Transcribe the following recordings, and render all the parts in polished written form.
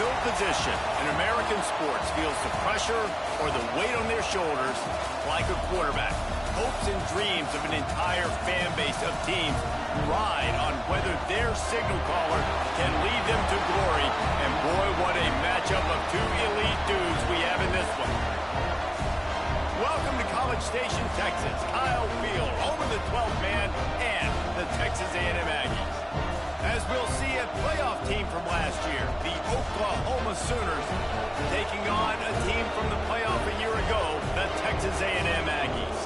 No position in American sports feels the pressure or the weight on their shoulders like a quarterback. Hopes and dreams of an entire fan base of teams ride on whether their signal caller can lead them to glory. And boy, what a matchup of two elite dudes we have in this one. Welcome to College Station, Texas. Kyle Field, home of the 12th man and the Texas A&M Aggies. As we'll see, a playoff team from last year, the Oklahoma Sooners, taking on a team from the playoff a year ago, the Texas A&M Aggies.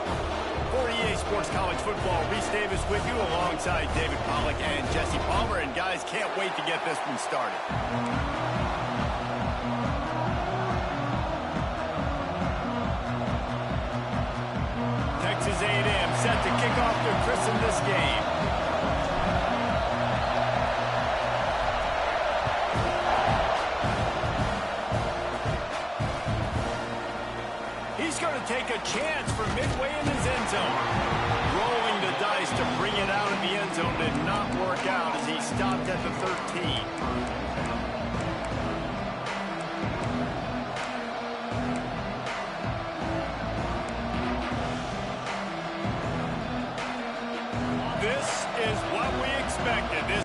For EA Sports College Football, Reese Davis with you alongside David Pollack and Jesse Palmer. And guys, can't wait to get this one started. Texas A&M set to kick off to christen this game. He's going to take a chance from midway in his end zone. Rolling the dice to bring it out of the end zone did not work out as he stopped at the 13. This is what we expected.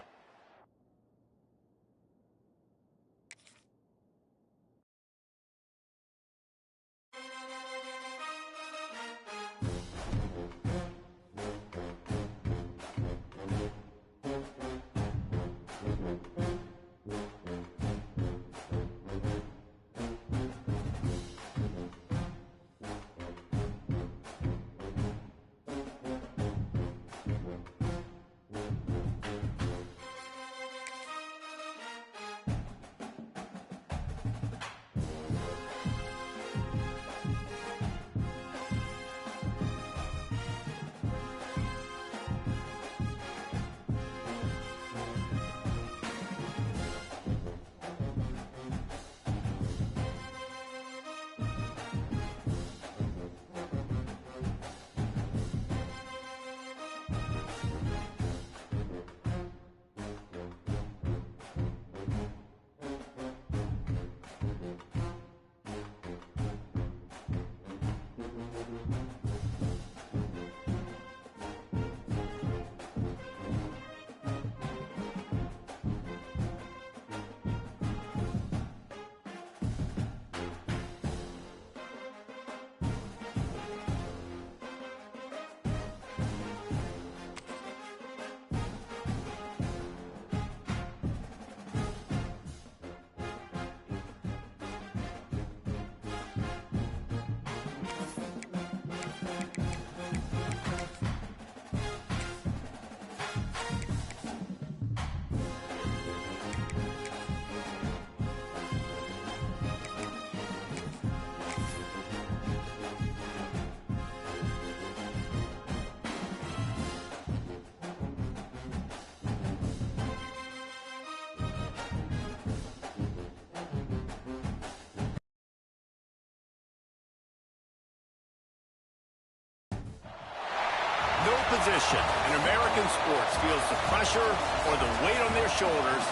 No position in American sports feels the pressure or the weight on their shoulders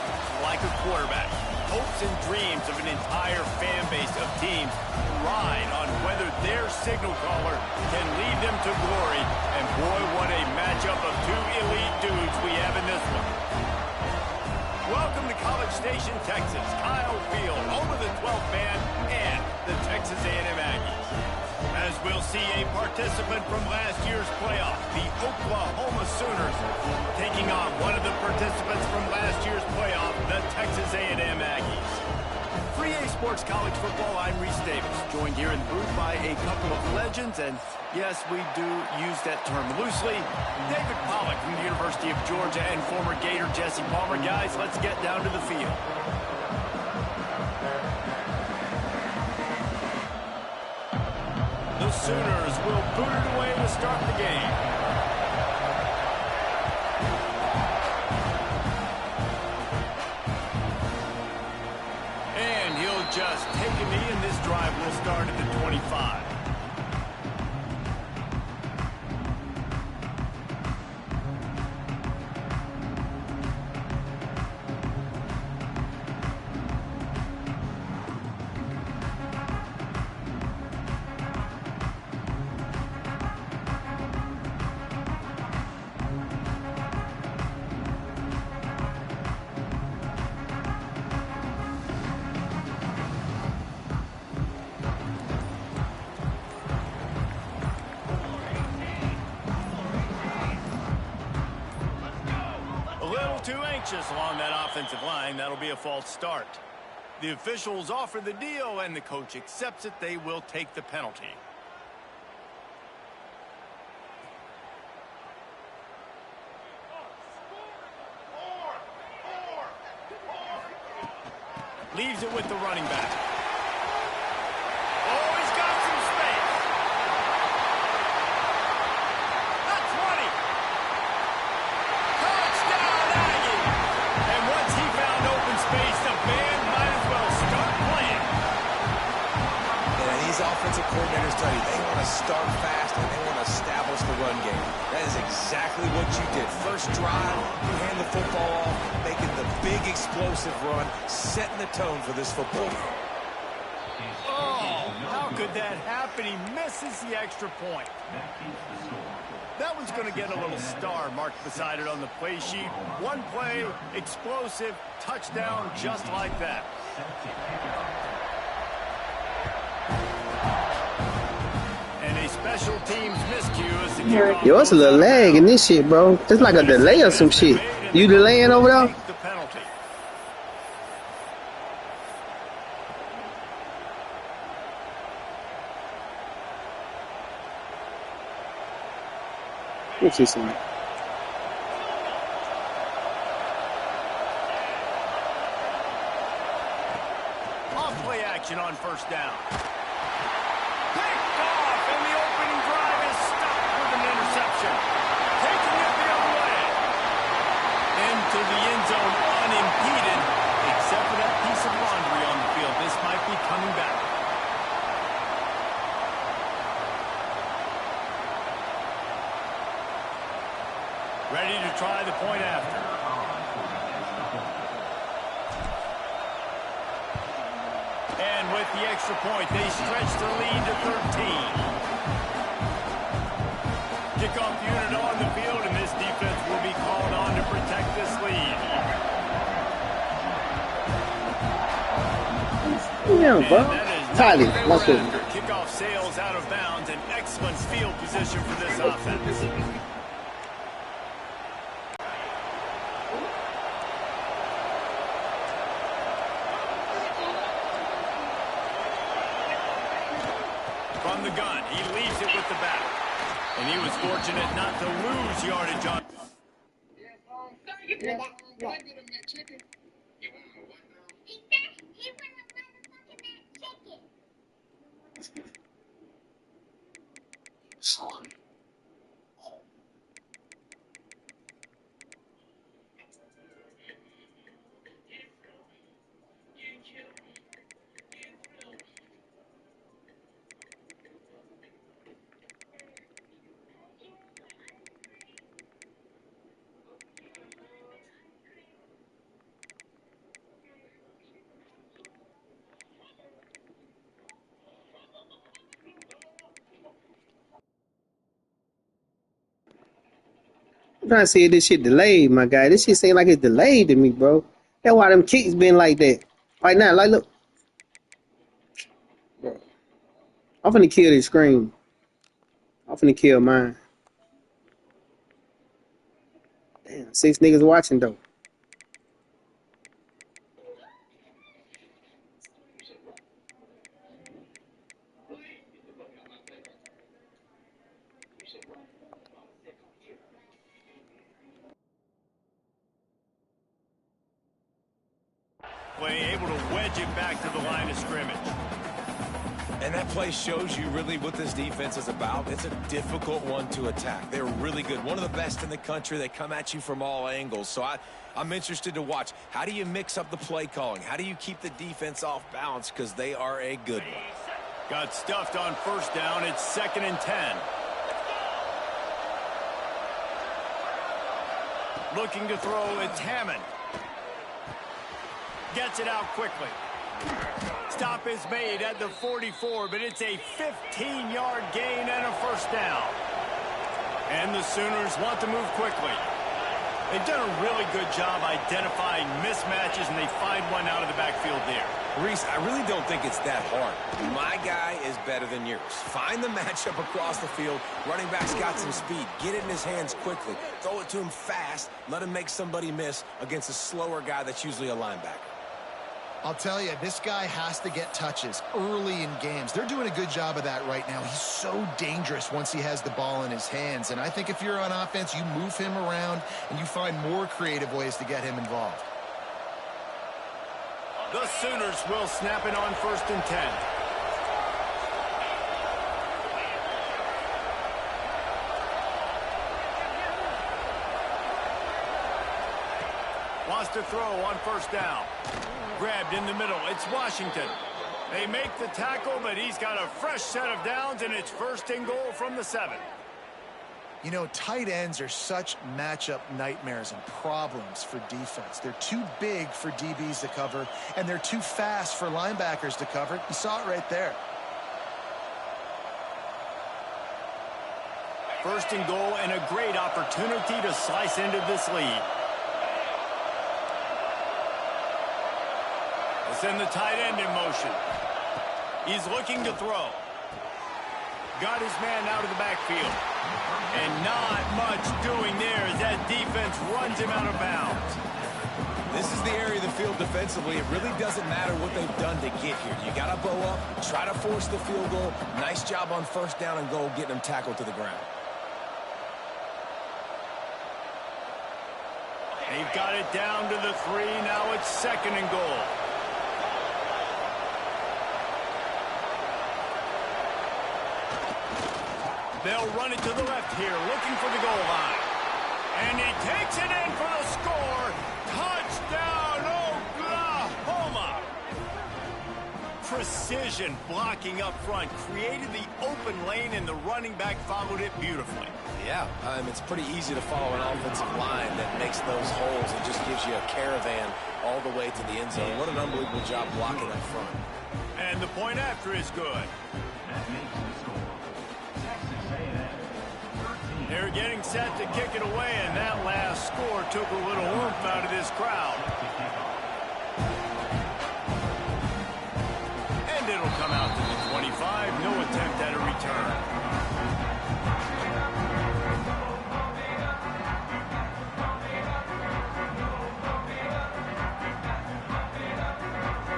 like a quarterback. Hopes and dreams of an entire fan base of teams ride on whether their signal caller can lead them to glory. And boy, what a matchup of two elite dudes we have in this one. Welcome to College Station, Texas. Kyle Field, home of the 12th man and the Texas A&M Aggies. As we'll see, a participant from last year's playoff, the Oklahoma Sooners, taking on one of the participants from last year's playoff, the Texas A&M Aggies. For EA Sports College Football, I'm Reese Davis, joined here in the booth by a couple of legends, and yes, we do use that term loosely. David Pollack from the University of Georgia and former Gator Jesse Palmer. Guys, let's get down to the field. The Sooners will boot it away to start the game. And he'll just take a knee, and this drive will start at the 25. too anxious along that offensive line. That'll be a false start. The officials offer the deal, and the coach accepts it. They will take the penalty. Leaves it with the running back. Oh, he's got some space. That's 20. Touchdown, Aggies. And once he found open space, the band might as well start playing. Yeah, these offensive coordinators tell you they want to start fast and they want to establish the run game. That is exactly what you did. First drive, you hand the football off, making the big explosive run, setting the tone for this football game. Oh, how could that happen? He misses the extra point. That one's going to get a little star marked beside it on the play sheet. One play, explosive, touchdown, just like that. And a special teams miscue is the kickoff. Yo, it's a little lag in this shit, bro. It's like a delay or some shit. You delaying over there? The penalty. What's this one? Off play action on first down. Picked off, and the opening drive is stopped with an interception. Taking it the other way. Into the end zone unimpeded, except for that piece of laundry on the field. This might be coming back. Ready to try the point after. And with the extra point, they stretch the lead to 13. Kickoff unit on the field, and this defense will be called on to protect this lead. Yeah, bro. Tally, what's it? Kickoff sails out of bounds, and excellent field position for this offense. From the gun, he leaves it with the back. And he was fortunate not to lose yardage on. I'm trying to see if this shit delayed, my guy. This shit seem like it's delayed to me, bro. That's why them kicks been like that. Right now, like, look. Bro. I'm finna kill this screen. I'm finna kill mine. Damn, 6 niggas watching, though. Able to wedge it back to the line of scrimmage. And that play shows you really what this defense is about. It's a difficult one to attack. They're really good. One of the best in the country. They come at you from all angles. So I'm interested to watch. How do you mix up the play calling? How do you keep the defense off balance? Because they are a good one. Got stuffed on first down. It's 2nd and 10. Looking to throw, it's Hammond. Gets it out quickly. Stop is made at the 44, but it's a 15-yard gain and a first down. And the Sooners want to move quickly. They've done a really good job identifying mismatches, and they find one out of the backfield there. Reese, I really don't think it's that hard. My guy is better than yours. Find the matchup across the field. Running back's got some speed. Get it in his hands quickly. Throw it to him fast. Let him make somebody miss against a slower guy that's usually a linebacker. I'll tell you, this guy has to get touches early in games. They're doing a good job of that right now. He's so dangerous once he has the ball in his hands. And I think if you're on offense, you move him around and you find more creative ways to get him involved. The Sooners will snap it on 1st and 10. Wants to throw on 1st down. Grabbed in the middle. It's Washington. They make the tackle, but he's got a fresh set of downs, and it's 1st and goal from the 7. You know, tight ends are such matchup nightmares and problems for defense. They're too big for DBs to cover, and they're too fast for linebackers to cover. You saw it right there. 1st and goal, and a great opportunity to slice into this lead. Send the tight end in motion. He's looking to throw. Got his man out of the backfield. And not much doing there as that defense runs him out of bounds. This is the area of the field defensively. It really doesn't matter what they've done to get here. You got to bow up, try to force the field goal. Nice job on 1st down and goal, getting him tackled to the ground. They've got it down to the 3. Now it's 2nd and goal. They'll run it to the left here, looking for the goal line. And he takes it in for the score. Touchdown, Oklahoma! Precision blocking up front created the open lane, and the running back followed it beautifully. Yeah, it's pretty easy to follow an offensive line that makes those holes and just gives you a caravan all the way to the end zone. What an unbelievable job blocking up front. And the point after is good. They're getting set to kick it away, and that last score took a little oomph out of this crowd. And it'll come out to the 25. No attempt at a return.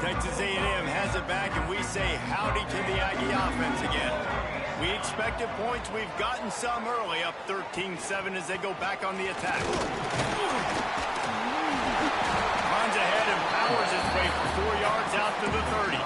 Texas A&M has it back, and we say howdy to the Aggie offense again. We expected points. We've gotten some early, up 13-7 as they go back on the attack. Runs ahead and powers his way for 4 yards out to the 30.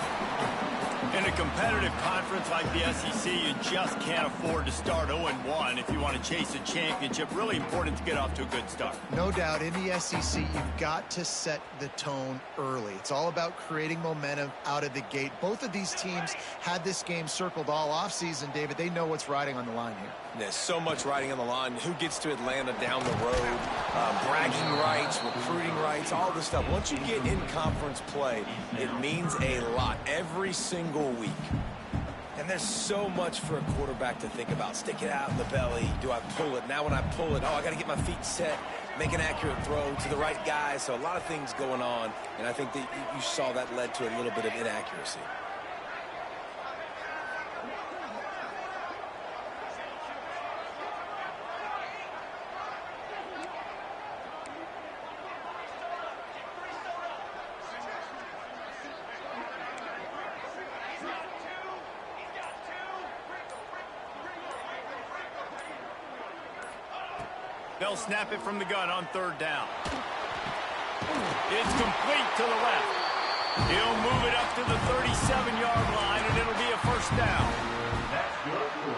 In a competitive conference like the SEC, you just can't afford to start 0-1 if you want to chase a championship. Really important to get off to a good start. No doubt, in the SEC, you've got to set the tone early. It's all about creating momentum out of the gate. Both of these teams had this game circled all offseason, David. They know what's riding on the line here. There's so much riding on the line. Who gets to Atlanta down the road? Bragging rights, recruiting rights, all this stuff. Once you get in conference play, it means a lot every single week. And there's so much for a quarterback to think about. Stick it out in the belly. Do I pull it? Now when I pull it, I got to get my feet set, make an accurate throw to the right guy. So a lot of things going on, and I think that you saw that led to a little bit of inaccuracy. They'll snap it from the gun on 3rd down. It's complete to the left. He'll move it up to the 37-yard line, and it'll be a 1st down.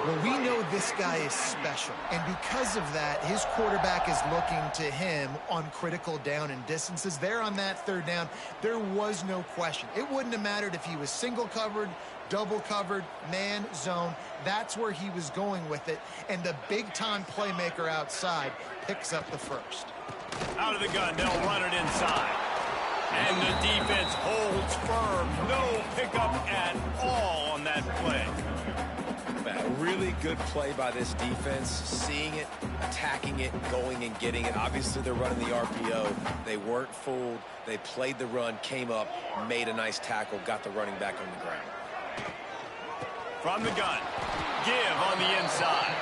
Well, we know this guy is special, and because of that, his quarterback is looking to him on critical down and distances. There on that 3rd down, there was no question. It wouldn't have mattered if he was single covered, double covered, man, zone. That's where he was going with it, and the big-time playmaker outside picks up the 1st. Out of the gun, they'll run it inside. And the defense holds firm. No pickup at all on that play. really good play by this defense, seeing it, attacking it, going and getting it. Obviously, they're running the RPO. They weren't fooled. They played the run, came up, made a nice tackle, got the running back on the ground. From the gun, give on the inside.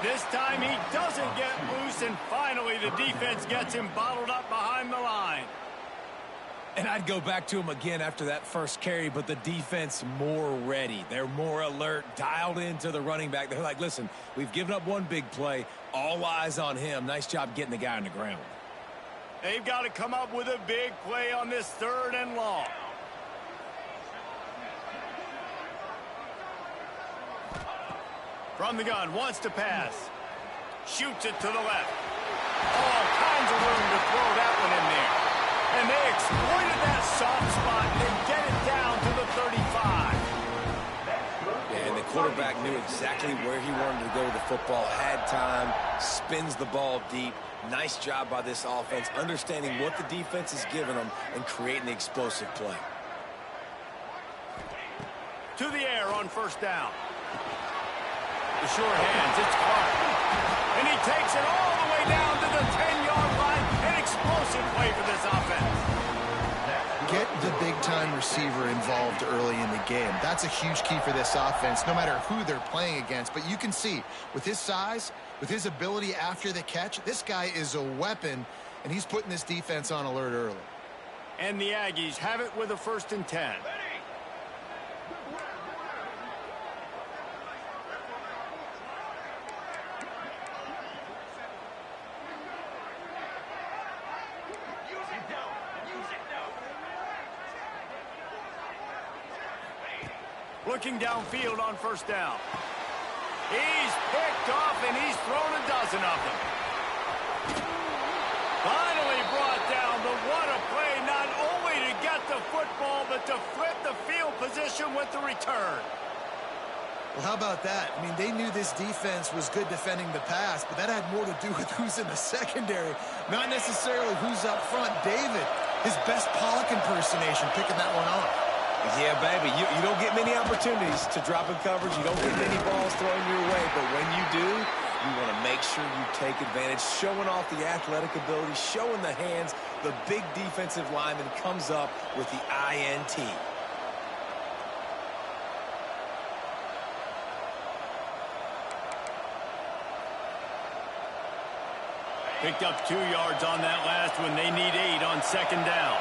This time he doesn't get loose, and finally the defense gets him bottled up behind the line. And I'd go back to him again after that first carry, but the defense more ready. They're more alert, dialed into the running back. They're like, listen, we've given up one big play. All eyes on him. Nice job getting the guy on the ground. They've got to come up with a big play on this 3rd and long. From the gun, wants to pass. Shoots it to the left. All kinds of room to throw that one in there. And they exploited that soft spot and get it down to the 35. Yeah, and the quarterback knew exactly where he wanted to go with the football, had time, spins the ball deep. Nice job by this offense, understanding what the defense is giving them and creating the explosive play. To the air on 1st down. The short hands, it's Clark. And he takes it all the way down to the 10-yard line. An explosive play for this offense. Get the big-time receiver involved early in the game. That's a huge key for this offense, no matter who they're playing against. But you can see, with his size, with his ability after the catch, this guy is a weapon, and he's putting this defense on alert early. And the Aggies have it with a 1st and 10. Looking downfield on 1st down. He's picked off, and he's thrown a dozen of them. Finally brought down, but what a play, not only to get the football, but to flip the field position with the return. Well, how about that? I mean, they knew this defense was good defending the pass, but that had more to do with who's in the secondary, not necessarily who's up front. David, his best Pollock impersonation, picking that one off. Yeah, baby, you don't get many opportunities to drop in coverage. You don't get many balls thrown your way, but when you do, you want to make sure you take advantage, showing off the athletic ability, showing the hands. The big defensive lineman comes up with the INT. Picked up 2 yards on that last one. They need 8 on 2nd down.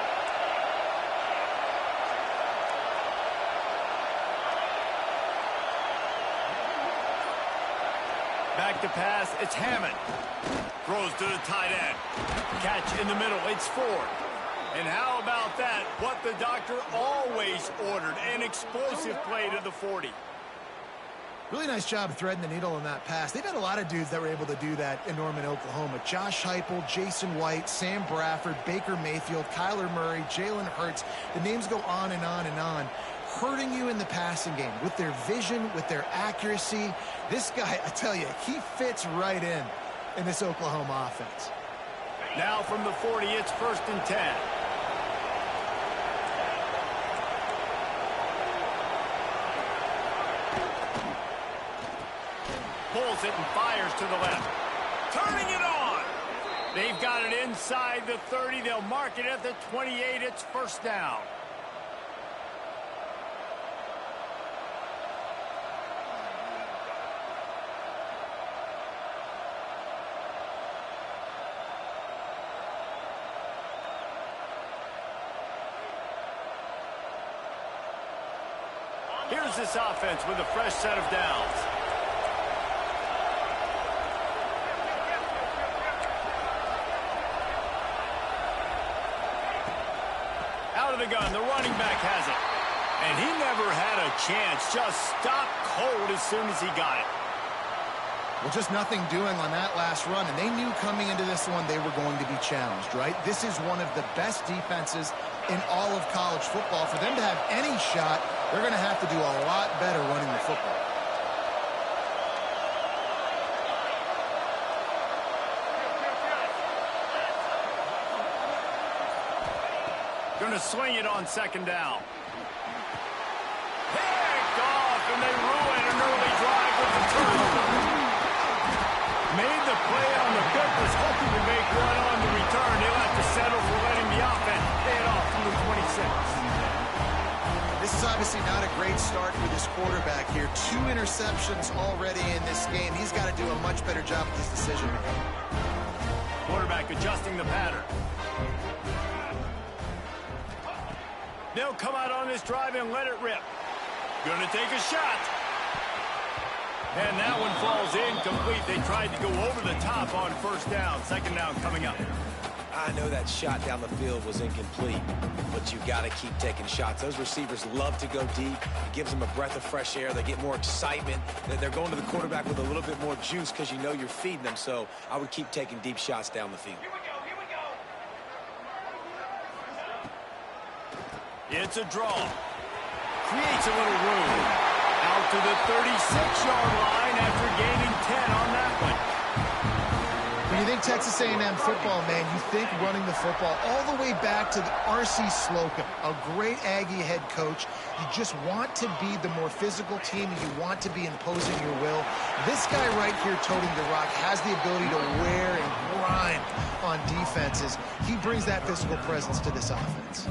Back to pass, it's Hammond. Throws to the tight end. Catch in the middle, it's Ford. And how about that? What the doctor always ordered, an explosive play to the 40. Really nice job threading the needle on that pass. They've had a lot of dudes that were able to do that in Norman, Oklahoma. Josh Heupel, Jason White, Sam Bradford, Baker Mayfield, Kyler Murray, Jalen Hurts. The names go on and on and on. Hurting you in the passing game with their vision, with their accuracy. This guy, I tell you, he fits right in this Oklahoma offense. Now from the 40, it's 1st and 10. Pulls it and fires to the left. Turning it on. They've got it inside the 30. They'll mark it at the 28. It's 1st down. Here's this offense with a fresh set of downs. Out of the gun, the running back has it. And he never had a chance, just stopped cold as soon as he got it. Well, just nothing doing on that last run, and they knew coming into this one they were going to be challenged, right? This is one of the best defenses in all of college football. For them to have any shot, they're going to have to do a lot better running the football. Going to swing it on 2nd down. Picked off, and they ruin an early drive with the 2 interceptions already in this game. He's got to do a much better job with his decision-making. Quarterback adjusting the pattern. They'll come out on this drive and let it rip. Gonna take a shot. And that one falls incomplete. They tried to go over the top on first down. Second down coming up. I know that shot down the field was incomplete, but you got to keep taking shots. Those receivers love to go deep. It gives them a breath of fresh air. They get more excitement. They're going to the quarterback with a little bit more juice because you know you're feeding them. So I would keep taking deep shots down the field. It's a draw. Creates a little room. Out to the 36-yard line after gaining 10 on that one. When you think Texas A&M football, man, you think running the football all the way back to the R.C. Slocum, a great Aggie head coach. You just want to be the more physical team. You want to be imposing your will. This guy right here toting the rock has the ability to wear and grind on defenses. He brings that physical presence to this offense.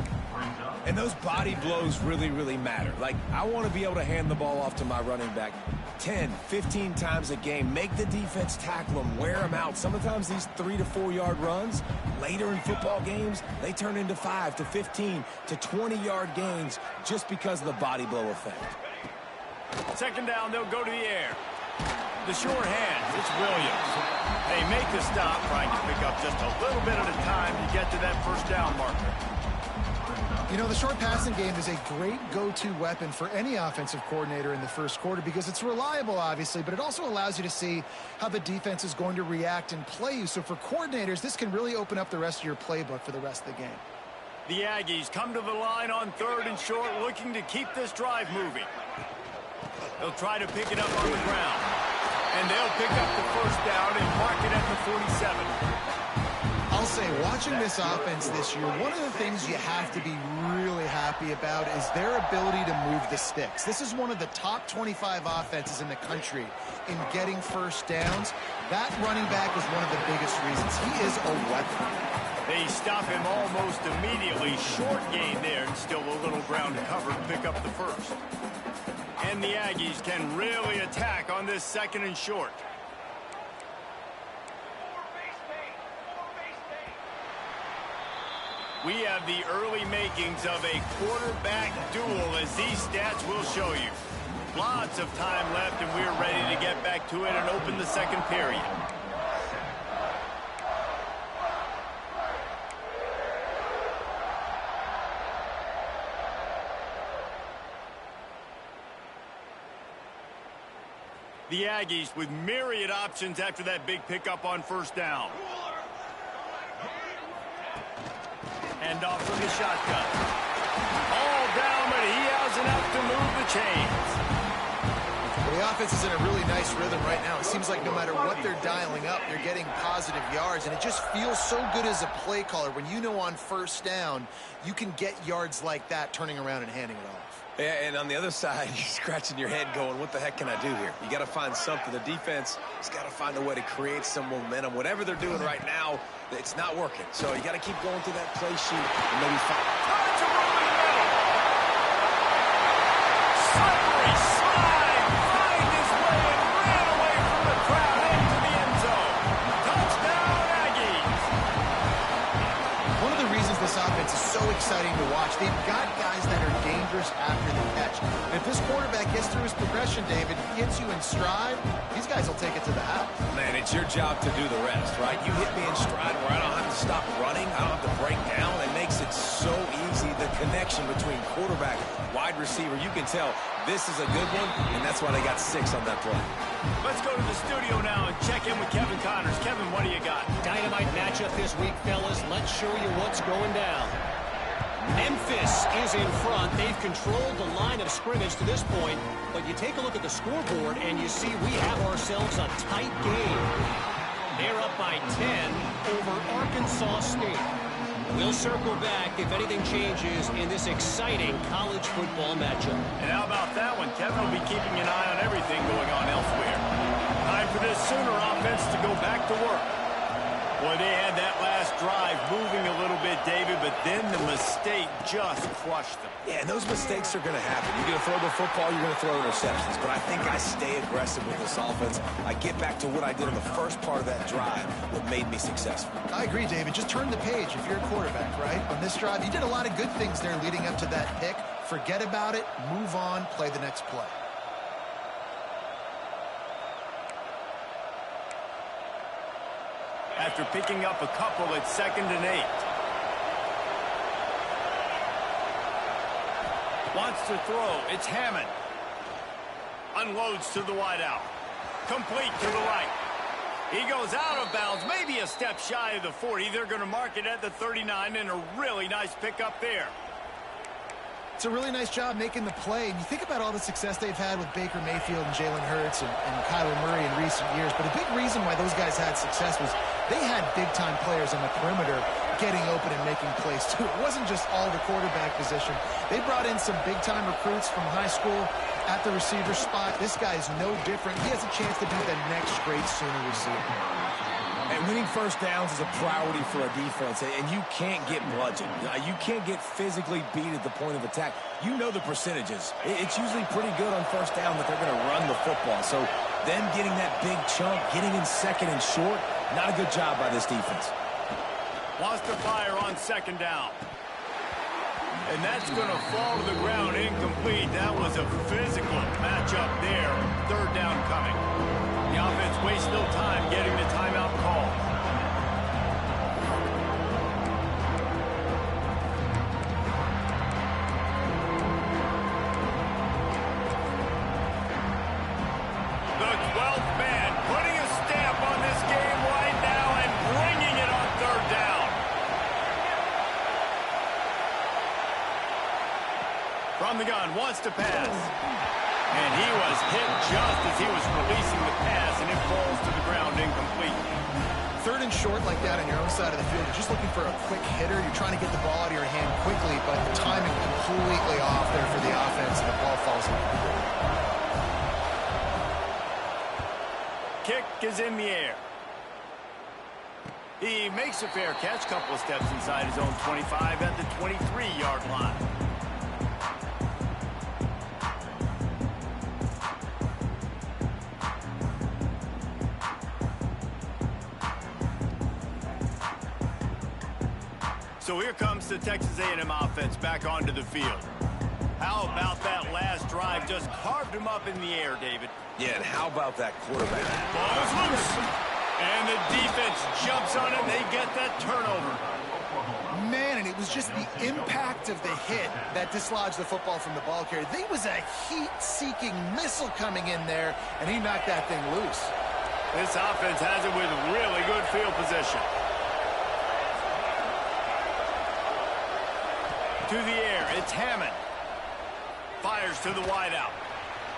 And those body blows really, really matter. Like, I want to be able to hand the ball off to my running back 10, 15 times a game. Make the defense tackle them, wear them out. Sometimes these 3 to 4 yard runs, later in football games, they turn into 5 to 15 to 20-yard gains just because of the body blow effect. Second down, they'll go to the air. The short hands, it's Williams. They make the stop, trying to pick up just a little bit at a time to get to that first down marker. You know, the short passing game is a great go-to weapon for any offensive coordinator in the first quarter because it's reliable, obviously, but it also allows you to see how the defense is going to react and play you. So for coordinators, this can really open up the rest of your playbook for the rest of the game. The Aggies come to the line on 3rd and short, looking to keep this drive moving. They'll try to pick it up on the ground. And they'll pick up the first down and mark it at the 47. I'll say, watching this offense this year, one of the things you have to be really happy about is their ability to move the sticks. This is one of the top 25 offenses in the country in getting first downs. That running back is one of the biggest reasons. He is a weapon. They stop him almost immediately. Short gain there, and still a little ground to cover to pick up the first. And the Aggies can really attack on this 2nd and short. We have the early makings of a quarterback duel, as these stats will show you. Lots of time left, and we're ready to get back to it and open the second period. The Aggies with myriad options after that big pickup on first down. Hand off from the shotgun. All down, but he has enough to move the chains. Well, the offense is in a really nice rhythm right now. It seems like no matter what they're dialing up, they're getting positive yards, and it just feels so good as a play caller when you know on first down you can get yards like that turning around and handing it off. Yeah, and on the other side, you're scratching your head going, what the heck can I do here? You got to find something. The defense has got to find a way to create some momentum. Whatever they're doing right now, it's not working. So you got to keep going through that play sheet and maybe find. Turns a roll in the middle. Slippery slide. Find his way and ran away from the crowd into the end zone. Touchdown, Aggies. One of the reasons this offense is so exciting to watch, they've got guys that are dangerous after the catch. And if this quarterback gets through his progression, David, gets you in stride, these guys will take it to the house. Man, it's your job to do the rest, right? You hit me in stride where I don't have to stop running. I don't have to break down. It makes it so easy. The connection between quarterback, wide receiver, you can tell this is a good one, and that's why they got 6 on that play. Let's go to the studio now and check in with Kevin Connors. Kevin, what do you got? Dynamite matchup this week, fellas. Let's show you what's going down. Memphis is in front. They've controlled the line of scrimmage to this point, but you take a look at the scoreboard and you see we have ourselves a tight game. They're up by 10 over Arkansas State. We'll circle back if anything changes in this exciting college football matchup. And how about that one? Kevin will be keeping an eye on everything going on elsewhere. Time for this Sooner offense to go back to work. Well, they had that last drive moving a little bit, David, but then the mistake just crushed them. Yeah, and those mistakes are going to happen. You're going to throw the football, you're going to throw interceptions. But I think I stay aggressive with this offense. I get back to what I did in the first part of that drive that made me successful. I agree, David. Just turn the page if you're a quarterback, right? On this drive, you did a lot of good things there leading up to that pick. Forget about it, move on, play the next play. After picking up a couple, it's 2nd and 8. Wants to throw. It's Hammond. Unloads to the wideout. Complete to the right. He goes out of bounds, maybe a step shy of the 40. They're going to mark it at the 39, and a really nice pickup there. It's a really nice job making the play. And you think about all the success they've had with Baker Mayfield and Jalen Hurts and Kyler Murray in recent years. But a big reason why those guys had success was they had big-time players on the perimeter getting open and making plays, too. It wasn't just all the quarterback position. They brought in some big-time recruits from high school at the receiver spot. This guy is no different. He has a chance to be the next great Sooner receiver. And winning first downs is a priority for a defense, and you can't get bludgeoned. You can't get physically beat at the point of attack. You know the percentages. It's usually pretty good on first down that they're going to run the football. So them getting that big chunk, getting in second and short, not a good job by this defense. Wants to fire on 2nd down. And that's going to fall to the ground incomplete. That was a physical matchup there. 3rd down coming. The offense wastes no time getting the timeout call. The 12th man putting a stamp on this game right now and bringing it on 3rd down. From the gun, wants to pass. And he was hit just as he was releasing the pass, and it falls to the ground incomplete. 3rd and short like that on your own side of the field. You're just looking for a quick hitter. You're trying to get the ball out of your hand quickly, but the timing completely off there for the offense, and the ball falls in. Kick is in the air. He makes a fair catch, couple of steps inside his own 25 at the 23-yard line. So here comes the Texas A&M offense back onto the field. How about that last drive? Just carved him up in the air, David. Yeah, and how about that quarterback? Ball is loose. And the defense jumps on it. They get that turnover. Man, and it was just the impact of the hit that dislodged the football from the ball carrier. There was a heat-seeking missile coming in there, and he knocked that thing loose. This offense has it with really good field position. To the air, it's Hammond. Fires to the wideout.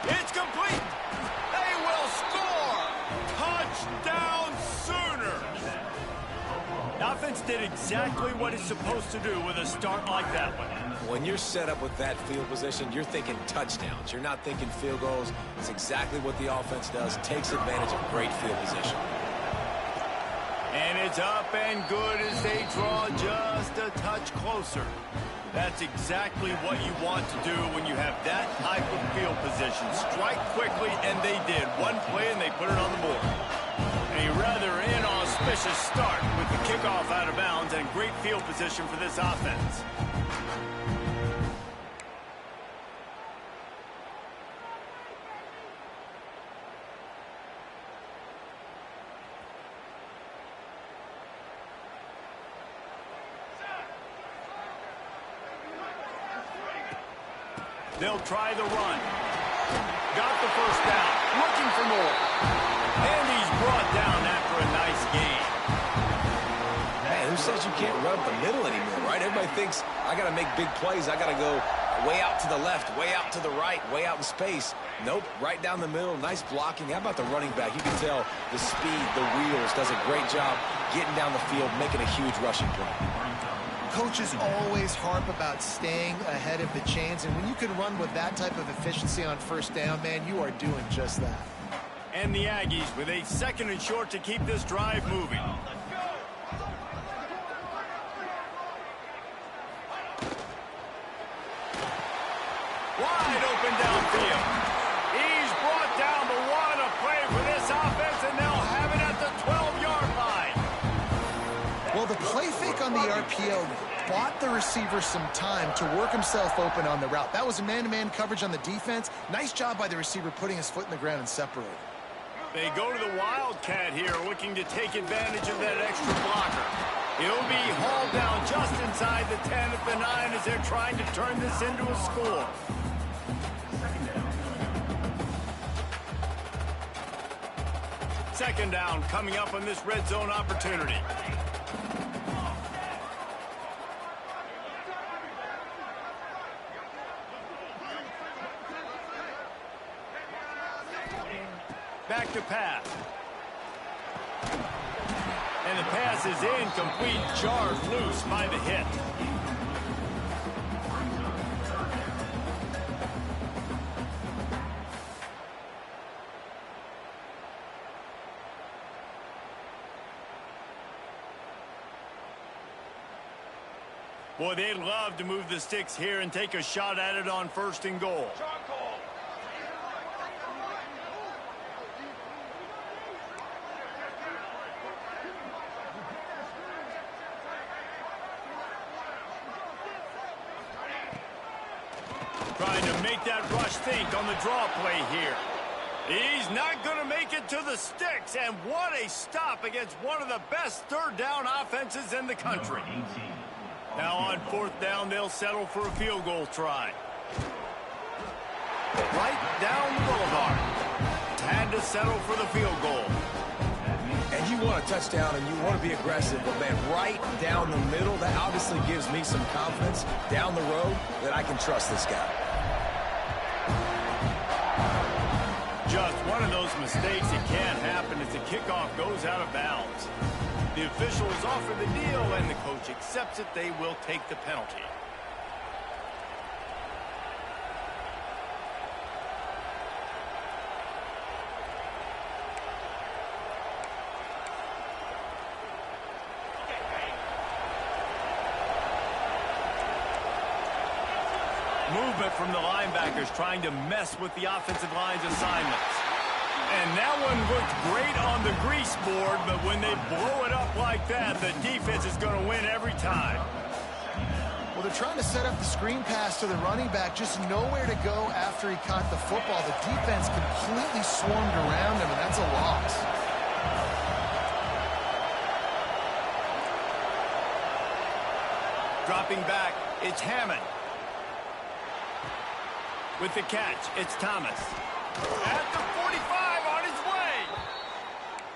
It's complete. They will score. Touchdown Sooners. The offense did exactly what it's supposed to do with a start like that one. When you're set up with that field position, you're thinking touchdowns. You're not thinking field goals. It's exactly what the offense does. Takes advantage of great field position. And it's up and good as they draw just a touch closer. That's exactly what you want to do when you have that type of field position. Strike quickly, and they did. One play, and they put it on the board. A rather inauspicious start with the kickoff out of bounds and great field position for this offense. They'll try the run. Got the first down. Looking for more. And he's brought down after a nice gain. Man, who says you can't run up the middle anymore, right? Everybody thinks, I got to make big plays. I got to go way out to the left, way out to the right, way out in space. Nope, right down the middle. Nice blocking. How about the running back? You can tell the speed, the wheels, does a great job getting down the field, making a huge rushing play. Coaches always harp about staying ahead of the chains, and when you can run with that type of efficiency on first down, man, you are doing just that. And the Aggies with a 2nd and short to keep this drive moving. field. He's brought down, but what a play for this offense, and they'll have it at the 12-yard line. Well, the play fake on the RPO bought the receiver some time to work himself open on the route. That was a man-to-man coverage on the defense. Nice job by the receiver putting his foot in the ground and separating. They go to the Wildcat here, looking to take advantage of that extra blocker. He'll be hauled down just inside the 10 at the 9 as they're trying to turn this into a score. Second down coming up on this red zone opportunity. Back to pass. And the pass is incomplete, jarred loose by the hit. Boy, they'd love to move the sticks here and take a shot at it on 1st and goal. Trying to make that rush think on the draw play here. He's not going to make it to the sticks, and what a stop against one of the best third down offenses in the country. Now on 4th down, they'll settle for a field goal try. Right down the boulevard. Had to settle for the field goal. And you want a touchdown and you want to be aggressive, but man, right down the middle, that obviously gives me some confidence down the road that I can trust this guy. Just one of those mistakes that can't happen as the kickoff goes out of bounds. The officials offer the deal, and the coach accepts it. They will take the penalty. Movement from the linebackers trying to mess with the offensive line's assignments. And that one looked great on the grease board, but when they blow it up like that, the defense is going to win every time. Well, they're trying to set up the screen pass to the running back, just nowhere to go after he caught the football. The defense completely swarmed around him, and that's a loss. Dropping back, it's Hammond. With the catch, it's Thomas. At the 45, on his way.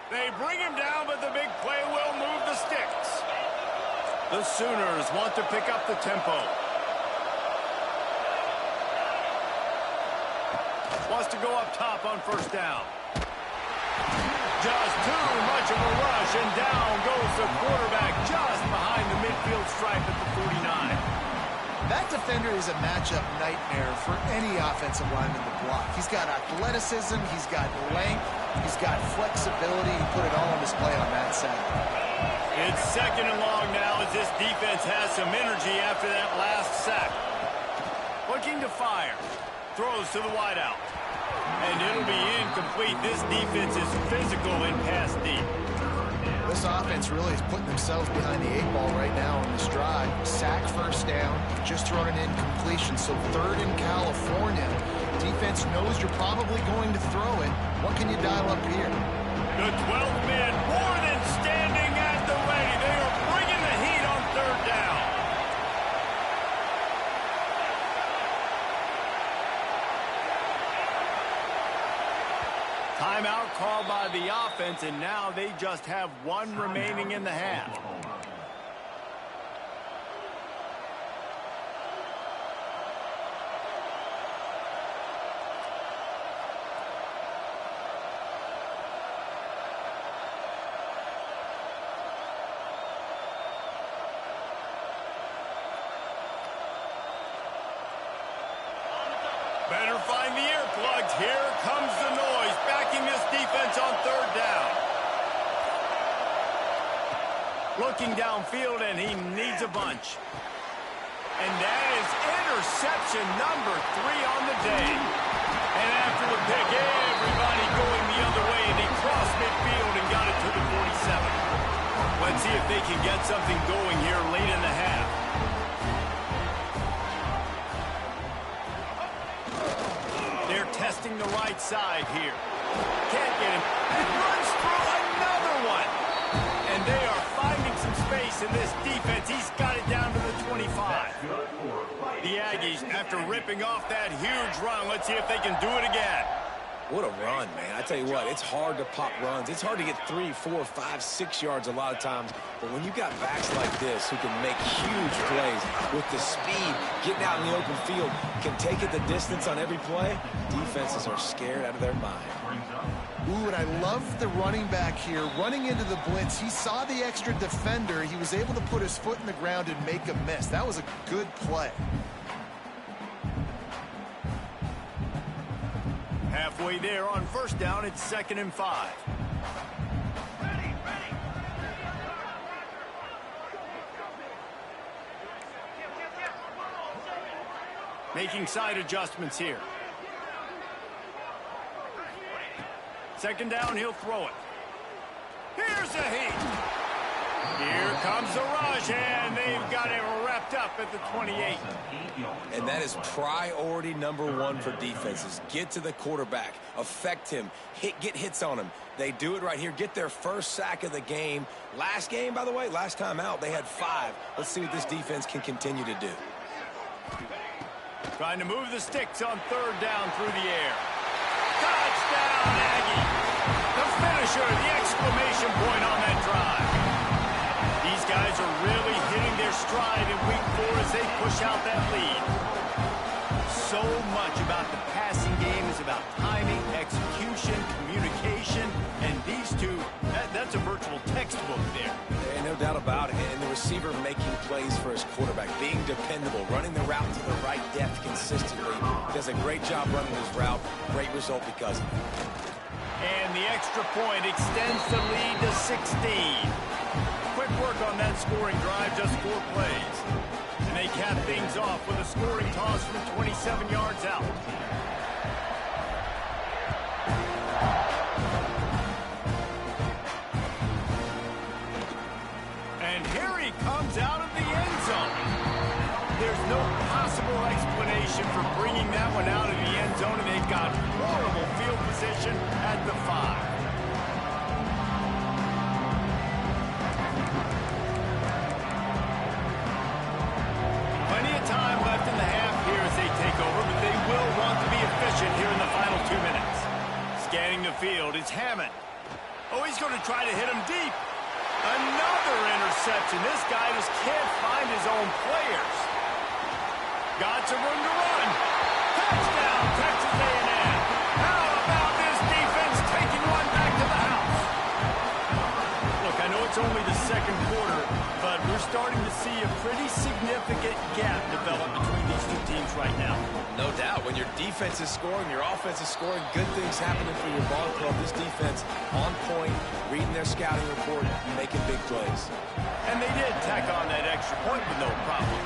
They bring him down, but the big play will move the sticks. The Sooners want to pick up the tempo. Wants to go up top on 1st down. Just too much of a rush, and down goes the quarterback just behind the midfield stripe at the 49. That defender is a matchup nightmare for any offensive lineman to block. He's got athleticism, he's got length, he's got flexibility. He put it all on display on that side. It's 2nd and long now as this defense has some energy after that last sack. Looking to fire. Throws to the wideout. And it'll be incomplete. This defense is physical in pass deep. This offense really is putting themselves behind the 8 ball right now on this drive. Sack 1st down, just thrown an incompletion. So 3rd in California. Defense knows you're probably going to throw it. What can you dial up here? The 12th man more than standing at the ready. They are bringing the heat on 3rd down. Timeout called by the offense, and now they just have one remaining in the half. Better find the earplugs. Here comes the noise, backing this defense on 3rd down. Looking downfield, and he needs a bunch. And that is interception number 3 on the day. And after the pick, everybody going the other way, and he crossed midfield and got it to the 47. Let's see if they can get something going here late in the half. They're testing the right side here. Can't get him. It runs through another one. And they are finding some space in this defense. He's got it down to the 25. The Aggies, after ripping off that huge run, let's see if they can do it again. What a run, man. I tell you what, it's hard to pop runs. It's hard to get 3, 4, 5, 6 yards a lot of times. But when you got backs like this who can make huge plays with the speed, getting out in the open field, can take it the distance on every play, defenses are scared out of their mind. Ooh, and I love the running back here. Running into the blitz, he saw the extra defender. He was able to put his foot in the ground and make a miss. That was a good play. Halfway there on first down, it's 2nd and 5. Making side adjustments here. 2nd down, he'll throw it. Here's a heat. Here comes the rush, and they've got it wrapped up at the 28. And that is priority number 1 for defenses. Get to the quarterback, affect him, get hits on him. They do it right here, get their first sack of the game. Last game, by the way, last time out, they had 5. Let's see what this defense can continue to do. Trying to move the sticks on 3rd down through the air. Touchdown, Aggie. The finisher, the exclamation point on that drive. These guys are really hitting their stride in week 4 as they push out that lead. So much about the passing game is about timing, execution, communication, and these two, that's a virtual textbook there. And no doubt about it. And the receiver making plays for his quarterback, being dependable, running the route to the right depth consistently. Does a great job running his route. Great result because of it. And the extra point extends the lead to 16. Quick work on that scoring drive, just 4 plays. And they cap things off with a scoring toss from 27 yards out. And here he comes out of the end zone. There's no possible explanation for bringing that one out of the end zone, and they've got horrible field position at the 5. Time left in the half here as they take over, but they will want to be efficient here in the final 2 minutes. Scanning the field, it's Hammond. Oh, he's going to try to hit him deep. Another interception. This guy just can't find his own players. Got some room to run. Touchdown, Texas A&M. How about this defense taking one back to the house? Look, I know it's only the 2nd quarter, but we're starting to see a pretty significant gap develop between these 2 teams right now. No doubt. When your defense is scoring, your offense is scoring, good things happening for your ball club. This defense on point, reading their scouting report, making big plays. And they did tack on that extra point with no problem.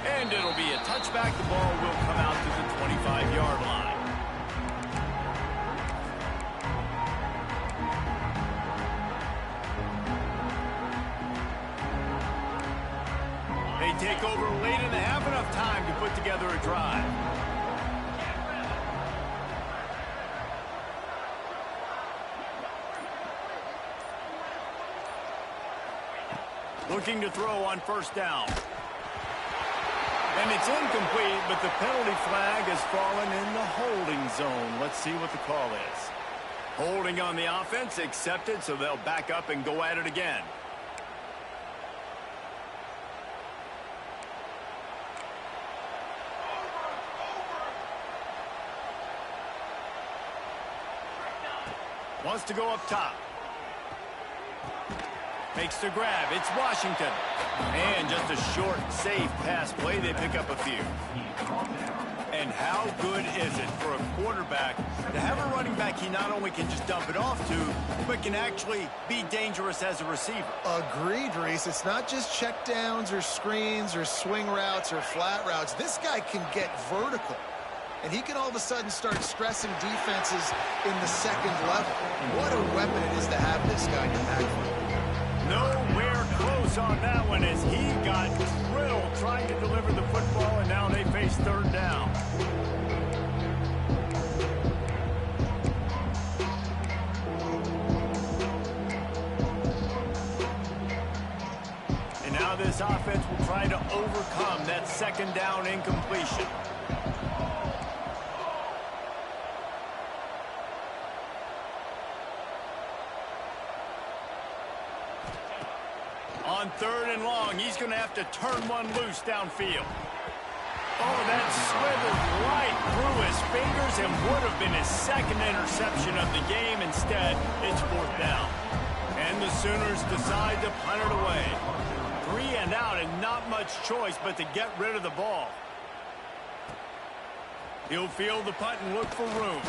And it'll be a touchback. The ball will come out to the 25-yard line. They take over late in the half, enough time to put together a drive. Looking to throw on 1st down. And it's incomplete, but the penalty flag has fallen in the holding zone. Let's see what the call is. Holding on the offense, accepted, so they'll back up and go at it again. Wants to go up top. Makes the grab. It's Washington. And just a short, safe pass play. They pick up a few. And how good is it for a quarterback to have a running back quarterback he not only can just dump it off to, but can actually be dangerous as a receiver. Agreed, Reese. It's not just checkdowns or screens or swing routes or flat routes. This guy can get vertical. And he can all of a sudden start stressing defenses in the second level. What a weapon it is to have this guy in your backfield. Nowhere close on that one as he got drilled trying to deliver the football, and now they face third down. And now this offense will try to overcome that second down incompletion. On third and long, he's going to have to turn one loose downfield. Oh, that slithered right through his fingers and would have been his second interception of the game. Instead, it's fourth down. And the Sooners decide to punt it away. 3 and out and not much choice but to get rid of the ball. He'll field the punt and look for room.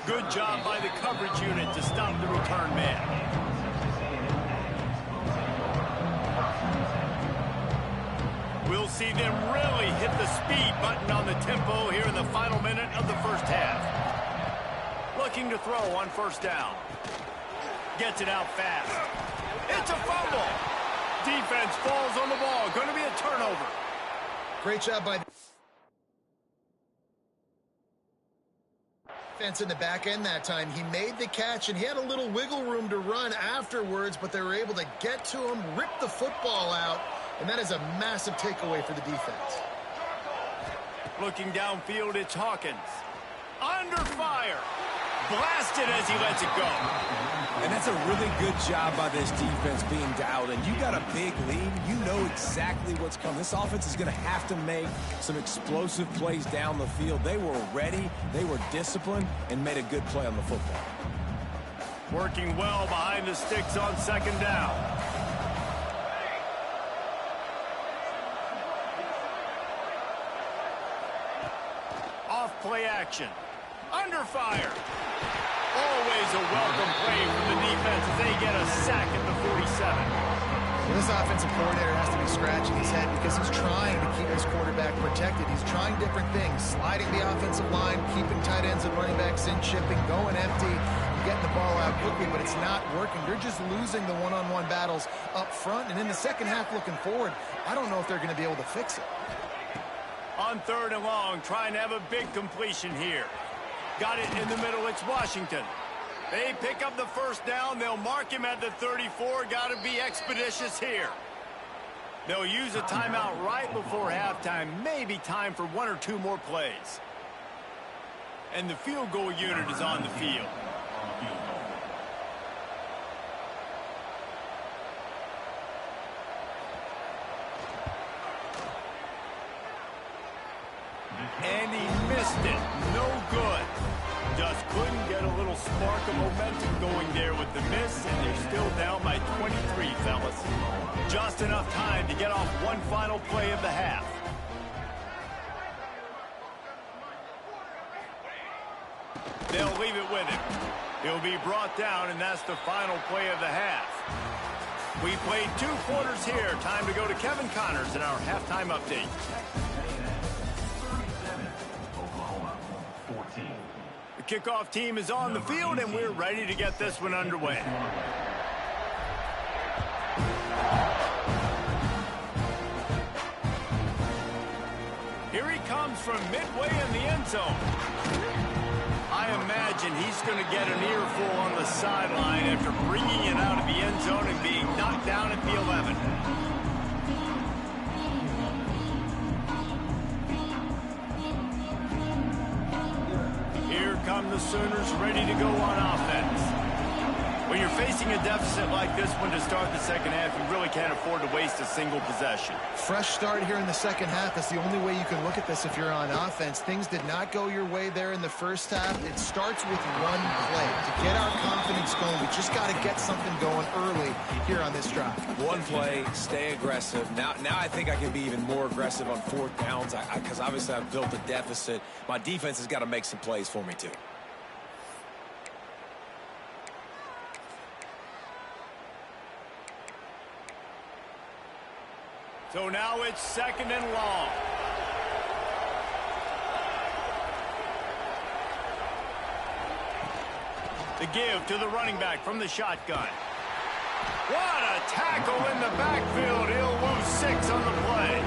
Good job by the coverage unit to stop the return man. We'll see them really hit the speed button on the tempo here in the final minute of the first half. Looking to throw on first down. Gets it out fast. It's a fumble. Defense falls on the ball. Going to be a turnover. Great job by the defense in the back end that time. He made the catch, and he had a little wiggle room to run afterwards, but they were able to get to him, rip the football out, and that is a massive takeaway for the defense. Looking downfield, it's Hawkins. Under fire. Blasted as he lets it go. And that's a really good job by this defense being dialed. And you got a big lead. You know exactly what's coming. This offense is going to have to make some explosive plays down the field. They were ready, they were disciplined, and made a good play on the football. Working well behind the sticks on second down. Play action. Under fire. Always a welcome play from the defense as they get a sack at the 47. Well, this offensive coordinator has to be scratching his head because he's trying to keep his quarterback protected. He's trying different things. Sliding the offensive line, keeping tight ends and running backs in, chipping, going empty, getting the ball out quickly, but it's not working. They're just losing the one-on-one battles up front. And in the second half looking forward, I don't know if they're going to be able to fix it. On third and long, trying to have a big completion here. Got it in the middle, it's Washington. They pick up the first down, they'll mark him at the 34. Got to be expeditious here. They'll use a timeout right before halftime, maybe time for 1 or 2 more plays. And the field goal unit is on the field. And he missed it. No good. Just couldn't get a little spark of momentum going there with the miss, and they're still down by 23, fellas. Just enough time to get off one final play of the half. They'll leave it with him. He'll be brought down, and that's the final play of the half. We played 2 quarters here. Time to go to Kevin Connors in our halftime update. The kickoff team is on the field, and we're ready to get this one underway. Here he comes from midway in the end zone. I imagine he's going to get an earful on the sideline after bringing it out of the end zone and being knocked down at the 11. Here come the Sooners ready to go on offense. When you're facing a deficit like this one to start the second half, you really can't afford to waste a single possession. Fresh start here in the second half. That's the only way you can look at this if you're on offense. Things did not go your way there in the first half. It starts with one play. To get our confidence going, we just got to get something going early here on this drive. One play, stay aggressive. Now I think I can be even more aggressive on 4th downs because obviously I've built a deficit. My defense has got to make some plays for me too. So now it's 2nd and long. The give to the running back from the shotgun. What a tackle in the backfield. He'll lose 6 on the play.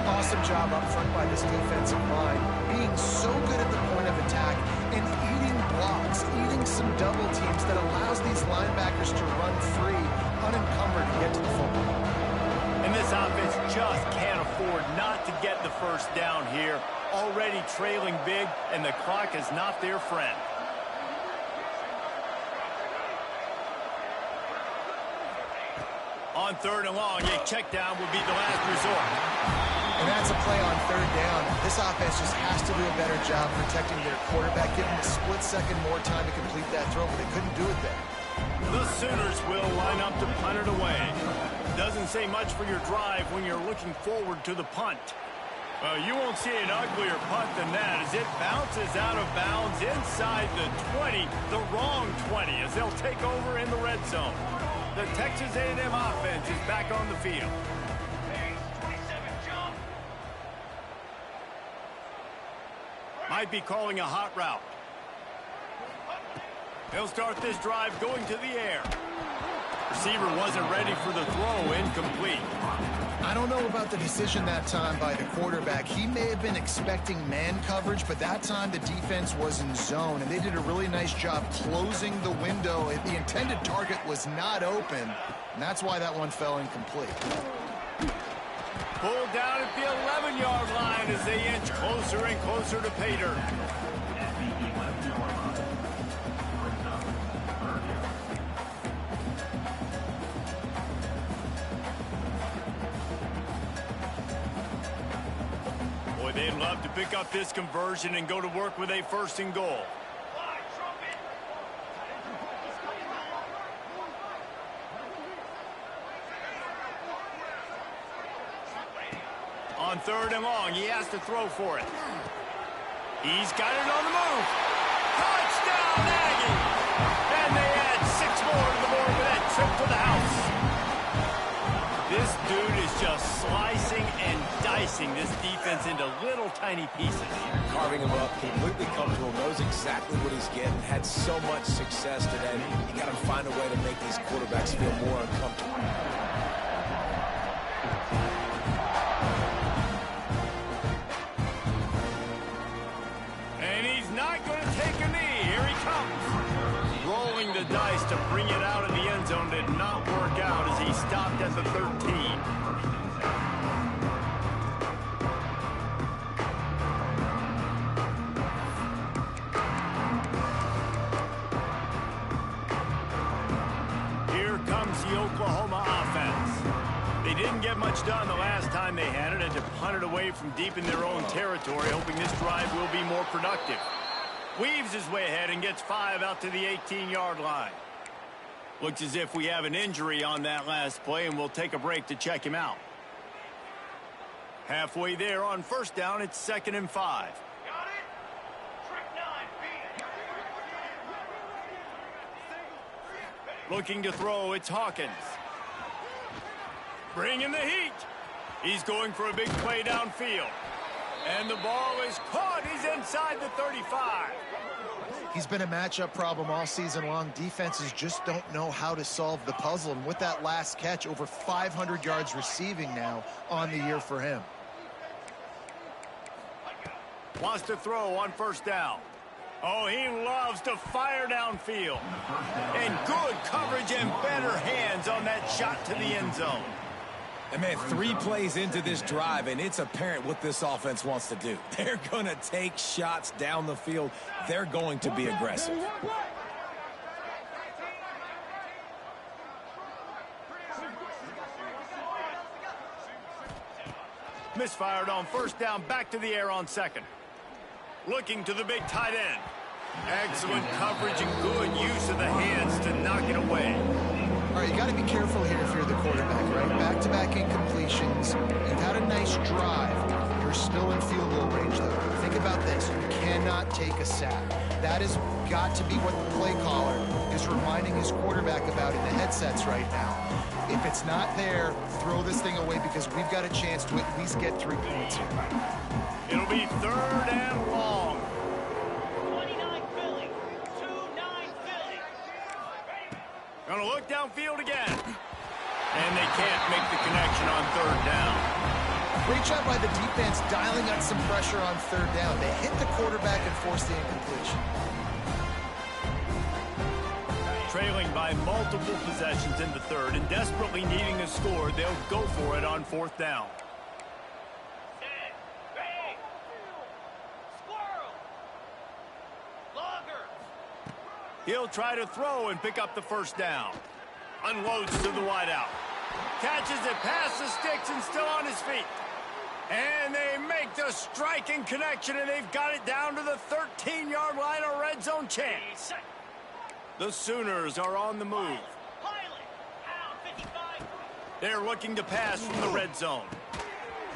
Awesome job up front by this defensive line, being so good at the point of attack and eating blocks, eating some double teams that allows these linebackers to run free, unencumbered, and get to the football. And this offense just can't afford not to get the first down here. Already trailing big, and the clock is not their friend. On 3rd and long, a check down would be the last resort. And that's a play on 3rd down. This offense just has to do a better job protecting their quarterback, giving him a split second more time to complete that throw, but they couldn't do it there. The Sooners will line up to punt it away. Doesn't say much for your drive when you're looking forward to the punt. You won't see an uglier punt than that as it bounces out of bounds inside the 20, the wrong 20, as they'll take over in the red zone. The Texas A&M offense is back on the field. Might be calling a hot route. He'll start this drive going to the air. Receiver wasn't ready for the throw, incomplete. I don't know about the decision that time by the quarterback. He may have been expecting man coverage, but that time the defense was in zone, and they did a really nice job closing the window. The intended target was not open, and that's why that one fell incomplete. Pulled down at the 11-yard line as they inch closer and closer to pay dirt. Boy, they'd love to pick up this conversion and go to work with a 1st and goal. On 3rd and long, he has to throw for it. He's got it on the move. Touchdown, Aggies! And they add 6 more to the board with that trip to the house. This dude is just slicing and dicing this defense into little tiny pieces. Carving him up, completely comfortable, knows exactly what he's getting. Had so much success today. You got to find a way to make these quarterbacks feel more uncomfortable. The dice to bring it out of the end zone did not work out as he stopped at the 13. Here comes the Oklahoma offense. They didn't get much done the last time they had it, had to punt it away from deep in their own territory, hoping this drive will be more productive. Weaves his way ahead and gets 5 out to the 18-yard line. Looks as if we have an injury on that last play, and we'll take a break to check him out. Halfway there on 1st down, it's 2nd and 5. Got it. Trick 9, Looking to throw, it's Hawkins. Bringing the heat. He's going for a big play downfield. And the ball is caught. He's inside the 35. He's been a matchup problem all season long. Defenses just don't know how to solve the puzzle. And with that last catch, over 500 yards receiving now on the year for him. Wants to throw on 1st down. Oh, he loves to fire downfield. And good coverage and better hands on that shot to the end zone. And man, 3 plays into this drive, and it's apparent what this offense wants to do. They're going to take shots down the field. They're going to be aggressive. Misfired on 1st down, back to the air on 2nd. Looking to the big tight end. Excellent coverage and good use of the hands to knock it away. All right, you got to be careful here if you're the quarterback, right? Back-to-back incompletions. You've had a nice drive. You're still in field goal range, though. Think about this. You cannot take a sack. That has got to be what the play caller is reminding his quarterback about in the headsets right now. If it's not there, throw this thing away because we've got a chance to at least get 3 points here. It'll be 3rd and long. 29 Philly. 2-9 Philly. Gonna look downfield again. And they can't make the connection on 3rd down. Great job by the defense dialing up some pressure on 3rd down. They hit the quarterback and forced the incompletion. Trailing by multiple possessions in the 3rd and desperately needing a score, they'll go for it on 4th down. Set. Ready. Squirrel. Longer. He'll try to throw and pick up the 1st down. Unloads to the wideout. Catches it past the sticks and still on his feet. And they make the striking connection, and they've got it down to the 13-yard line, a red zone chance. The Sooners are on the move. Pilot. Pound 55. They're looking to pass from the red zone.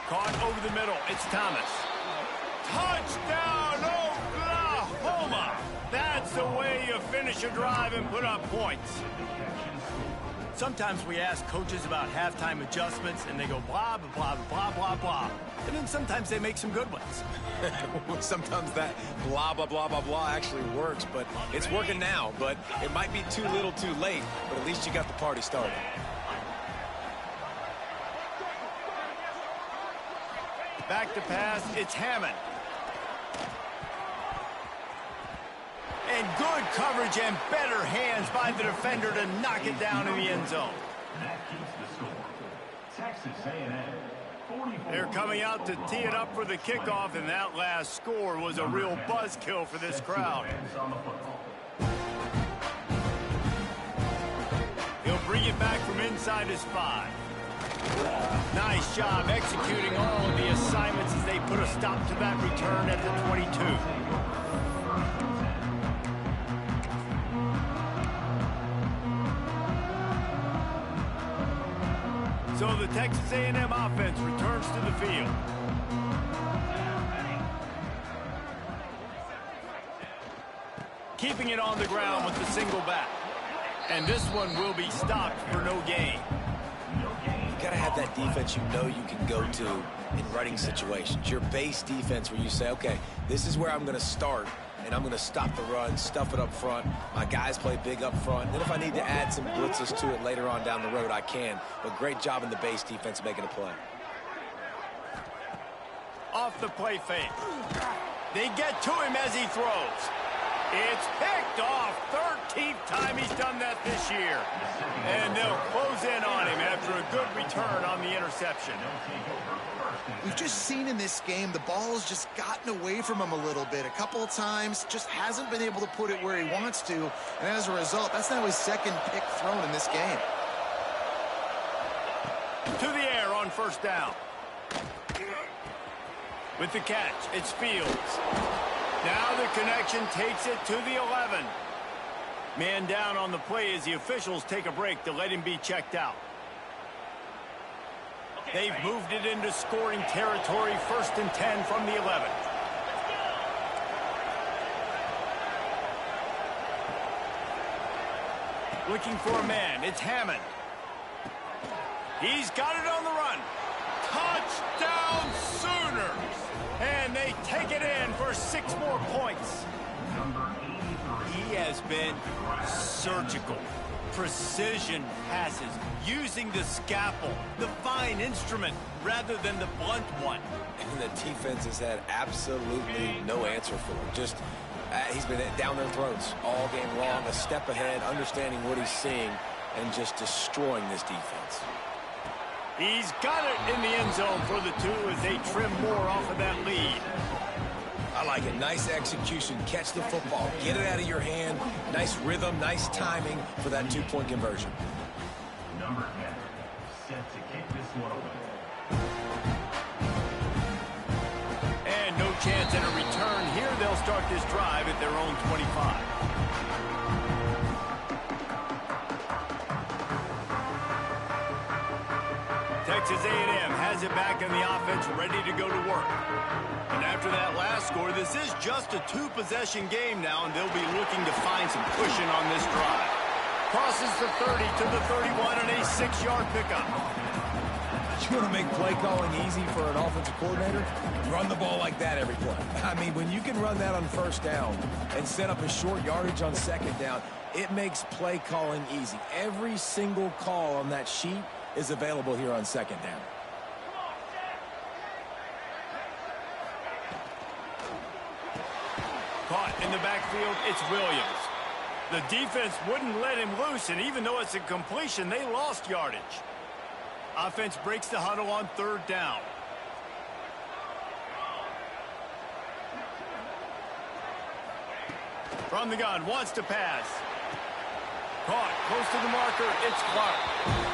Caught over the middle. It's Thomas. Touchdown, Oklahoma! That's the way you finish a drive and put up points. Sometimes we ask coaches about halftime adjustments, and they go blah, blah, blah, blah, blah, blah. And then sometimes they make some good ones. Sometimes that blah, blah, blah, blah, blah actually works, but it's working now. But it might be too little too late, but at least you got the party started. Back to pass, it's Hammond. And good coverage and better hands by the defender to knock it down in the end zone. That keeps the score. Texas A&M 44. They're coming out to tee it up for the kickoff, and that last score was a real buzzkill for this crowd. He'll bring it back from inside his 5. Nice job executing all of the assignments as they put a stop to that return at the 22. So the Texas A&M offense returns to the field. Keeping it on the ground with the single back. And this one will be stopped for no gain. You got to have that defense you know you can go to in running situations. Your base defense where you say, okay, this is where I'm going to start, and I'm going to stop the run, stuff it up front. My guys play big up front. Then if I need to add some blitzes to it later on down the road, I can. But great job in the base defense making a play. Off the play fake. They get to him as he throws. It's picked off. 13th time he's done that this year. And they'll close in on him after a good return on the interception. We've just seen in this game the ball has just gotten away from him a little bit. A couple of times, just hasn't been able to put it where he wants to. And as a result, that's now his 2nd pick thrown in this game. To the air on 1st down. With the catch, it's Fields. Now the connection takes it to the 11. Man down on the play as the officials take a break to let him be checked out. They've moved it into scoring territory, 1st and 10 from the 11. Looking for a man, it's Hammond. He's got it on the run. Touchdown Sooners! And they take it in for 6 more points. He has been surgical. Precision passes, using the scalpel, the fine instrument, rather than the blunt one. And the defense has had absolutely no answer for him. Just, he's been down their throats all game long, a step ahead, understanding what he's seeing, and just destroying this defense. He's got it in the end zone for the 2 as they trim more off of that lead. I like it. Nice execution. Catch the football. Get it out of your hand. Nice rhythm, nice timing for that 2-point conversion. Number 10, set to kick this one away. And no chance at a return here. They'll start this drive at their own 25. Texas A&M has it back in the offense, ready to go to work. And after that last score, this is just a 2-possession game now, and they'll be looking to find some cushion on this drive. Crosses the 30 to the 31 and a 6-yard pickup. You want to make play calling easy for an offensive coordinator? Run the ball like that every play. I mean, when you can run that on first down and set up a short yardage on second down, it makes play calling easy. Every single call on that sheet is available here on second down. Caught in the backfield, it's Williams. The defense wouldn't let him loose, and even though it's a completion, they lost yardage. Offense breaks the huddle on third down. From the gun, wants to pass. Caught, close to the marker, it's Clark.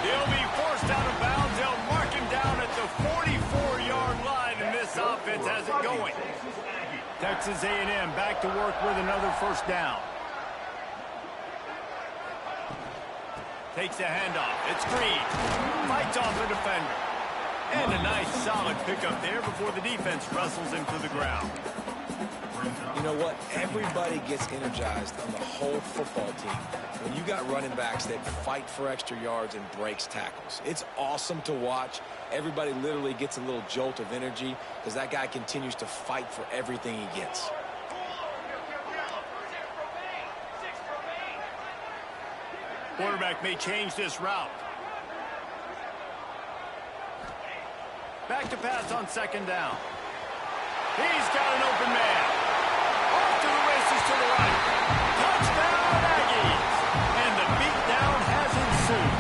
He'll be forced out of bounds. They'll mark him down at the 44-yard line, and this offense has it going. Texas A&M back to work with another first down. Takes a handoff. It's Green. Fights off a defender. And a nice solid pickup there before the defense wrestles him to the ground. You know what? Everybody gets energized on the whole football team when you got running backs that fight for extra yards and breaks tackles. It's awesome to watch. Everybody literally gets a little jolt of energy because that guy continues to fight for everything he gets. Quarterback may change this route. Back to pass on second down. He's got an open man. Off to the races to the right. Touchdown, Aggies. And the beatdown has ensued.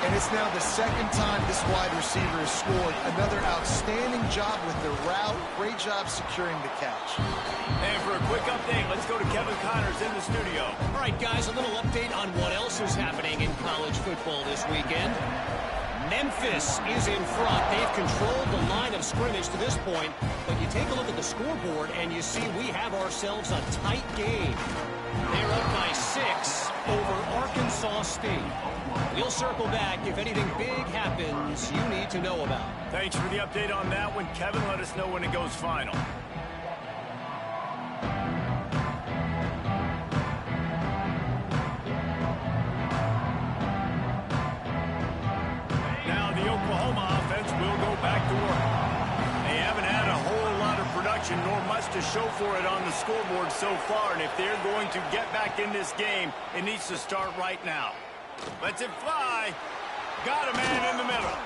And it's now the second time this wide receiver has scored. Another outstanding job with the route. Great job securing the catch. And for a quick update, let's go to Kevin Connors in the studio. All right, guys, a little update on what else is happening in college football this weekend. Memphis is in front. They've controlled the line of scrimmage to this point, but you take a look at the scoreboard and you see we have ourselves a tight game. They're up by 6 over Arkansas State. We'll circle back if anything big happens you need to know about. Thanks for the update on that one, Kevin. Let us know when it goes final. Oklahoma offense will go back to work. They haven't had a whole lot of production nor much to show for it on the scoreboard so far, and if they're going to get back in this game, it needs to start right now. Lets it fly. Got a man in the middle.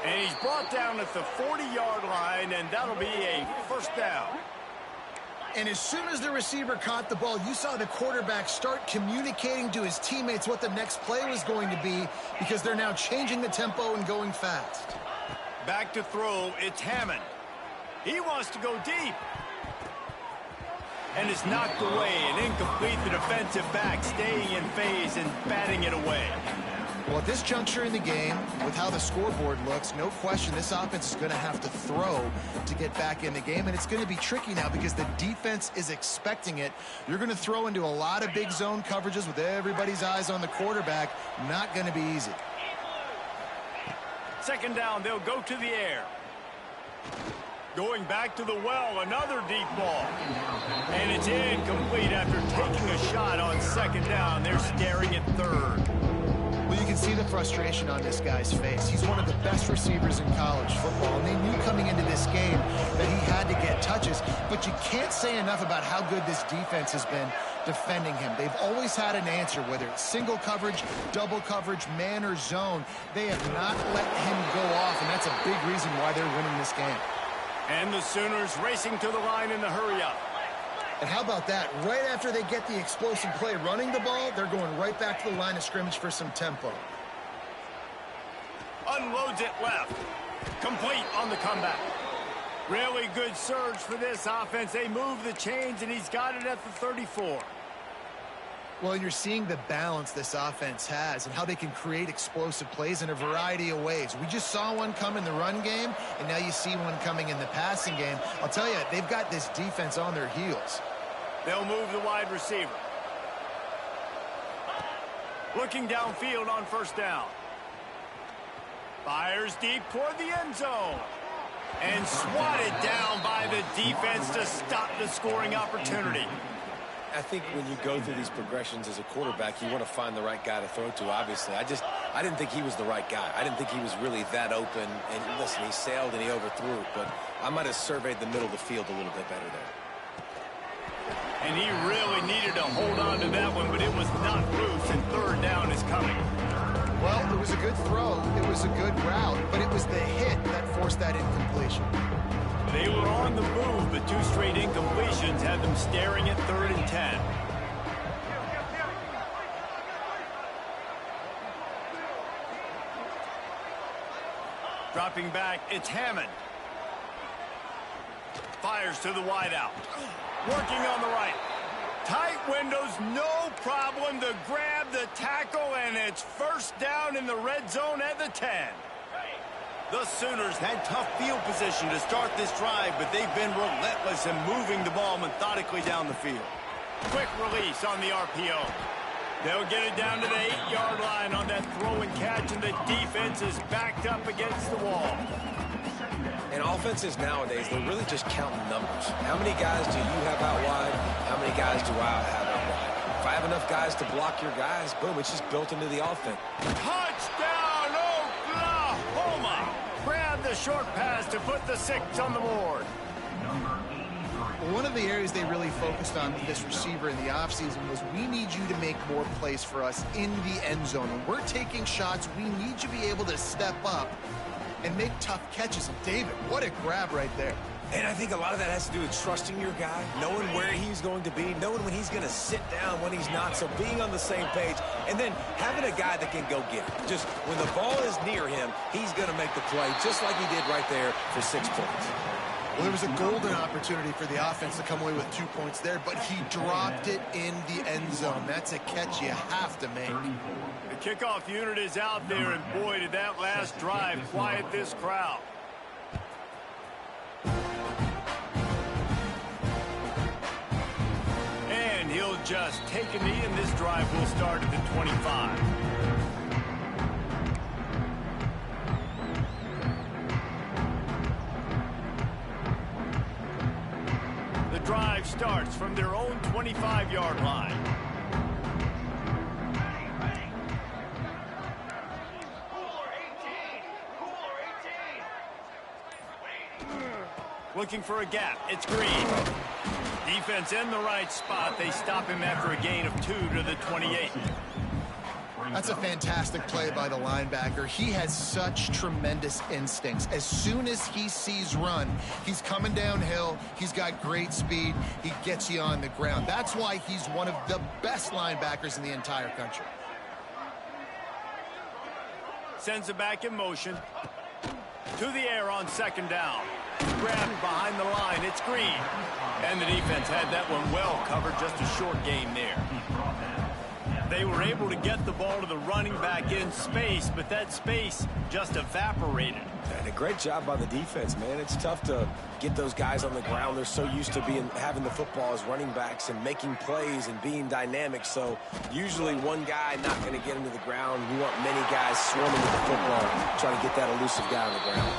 And he's brought down at the 40-yard line, and that'll be a first down. And as soon as the receiver caught the ball, you saw the quarterback start communicating to his teammates what the next play was going to be because they're now changing the tempo and going fast. Back to throw, it's Hammond. He wants to go deep. And it's knocked away and incomplete. The defensive back staying in phase and batting it away. Well, at this juncture in the game, with how the scoreboard looks, no question this offense is going to have to throw to get back in the game, and it's going to be tricky now because the defense is expecting it. You're going to throw into a lot of big zone coverages with everybody's eyes on the quarterback. Not going to be easy. Second down, they'll go to the air. Going back to the well, another deep ball. And it's incomplete after taking a shot on second down. They're staring at third. Well, you can see the frustration on this guy's face. He's one of the best receivers in college football, and they knew coming into this game that he had to get touches, but you can't say enough about how good this defense has been defending him. They've always had an answer, whether it's single coverage, double coverage, man or zone. They have not let him go off, and that's a big reason why they're winning this game. And the Sooners racing to the line in the hurry-up. And how about that? Right after they get the explosive play running the ball, they're going right back to the line of scrimmage for some tempo. Unloads it left. Complete on the comeback. Really good surge for this offense. They move the chains, and he's got it at the 34. Well, and you're seeing the balance this offense has and how they can create explosive plays in a variety of ways. We just saw one come in the run game, and now you see one coming in the passing game. I'll tell you, they've got this defense on their heels. They'll move the wide receiver. Looking downfield on first down. Fires deep toward the end zone. And swatted down by the defense to stop the scoring opportunity. I think when you go through these progressions as a quarterback, you want to find the right guy to throw to, obviously. I didn't think he was the right guy. I didn't think he was really that open. And listen, he sailed and he overthrew it, but I might have surveyed the middle of the field a little bit better there. And he really needed to hold on to that one, but it was not loose, and third down is coming. Well, it was a good throw. It was a good route, but it was the hit that forced that incompletion. They were on the move, but 2 straight incompletions had them staring at 3rd and 10. Dropping back, it's Hammond. Fires to the wideout. Working on the right. Tight windows, no problem to grab the tackle, and it's first down in the red zone at the 10. The Sooners had tough field position to start this drive, but they've been relentless in moving the ball methodically down the field. Quick release on the RPO. They'll get it down to the 8-yard line on that throw and catch, and the defense is backed up against the wall. And offenses nowadays, they're really just counting numbers. How many guys do you have out wide? How many guys do I have out wide? If I have enough guys to block your guys, boom, it's just built into the offense. Touchdown, Oklahoma! Grab the short pass to put the 6 on the board. One of the areas they really focused on with this receiver in the offseason was, we need you to make more plays for us in the end zone. When we're taking shots, we need you to be able to step up and make tough catches. And David, what a grab right there. And I think a lot of that has to do with trusting your guy, knowing where he's going to be, knowing when he's going to sit down, when he's not, so being on the same page, and then having a guy that can go get it. Just when the ball is near him, he's going to make the play, just like he did right there for 6 points. Well, there was a golden opportunity for the offense to come away with 2 points there, but he dropped it in the end zone. That's a catch you have to make. The kickoff unit is out there, and boy, did that last drive quiet this crowd. And he'll just take a knee, and this drive will start at the 25. The drive starts from their own 25-yard line. Looking for a gap. It's Green. Defense in the right spot. They stop him after a gain of 2 to the 28. That's a fantastic play by the linebacker. He has such tremendous instincts. As soon as he sees run, he's coming downhill. He's got great speed. He gets you on the ground. That's why he's one of the best linebackers in the entire country. Sends it back in motion. To the air on 2nd down. Grabbed behind the line. It's Green. And the defense had that one well covered. Just a short game there. They were able to get the ball to the running back in space, but that space just evaporated. And a great job by the defense, man. It's tough to get those guys on the ground. They're so used to having the football as running backs and making plays and being dynamic. So usually one guy not going to get him to the ground. You want many guys swarming with the football, trying to get that elusive guy on the ground.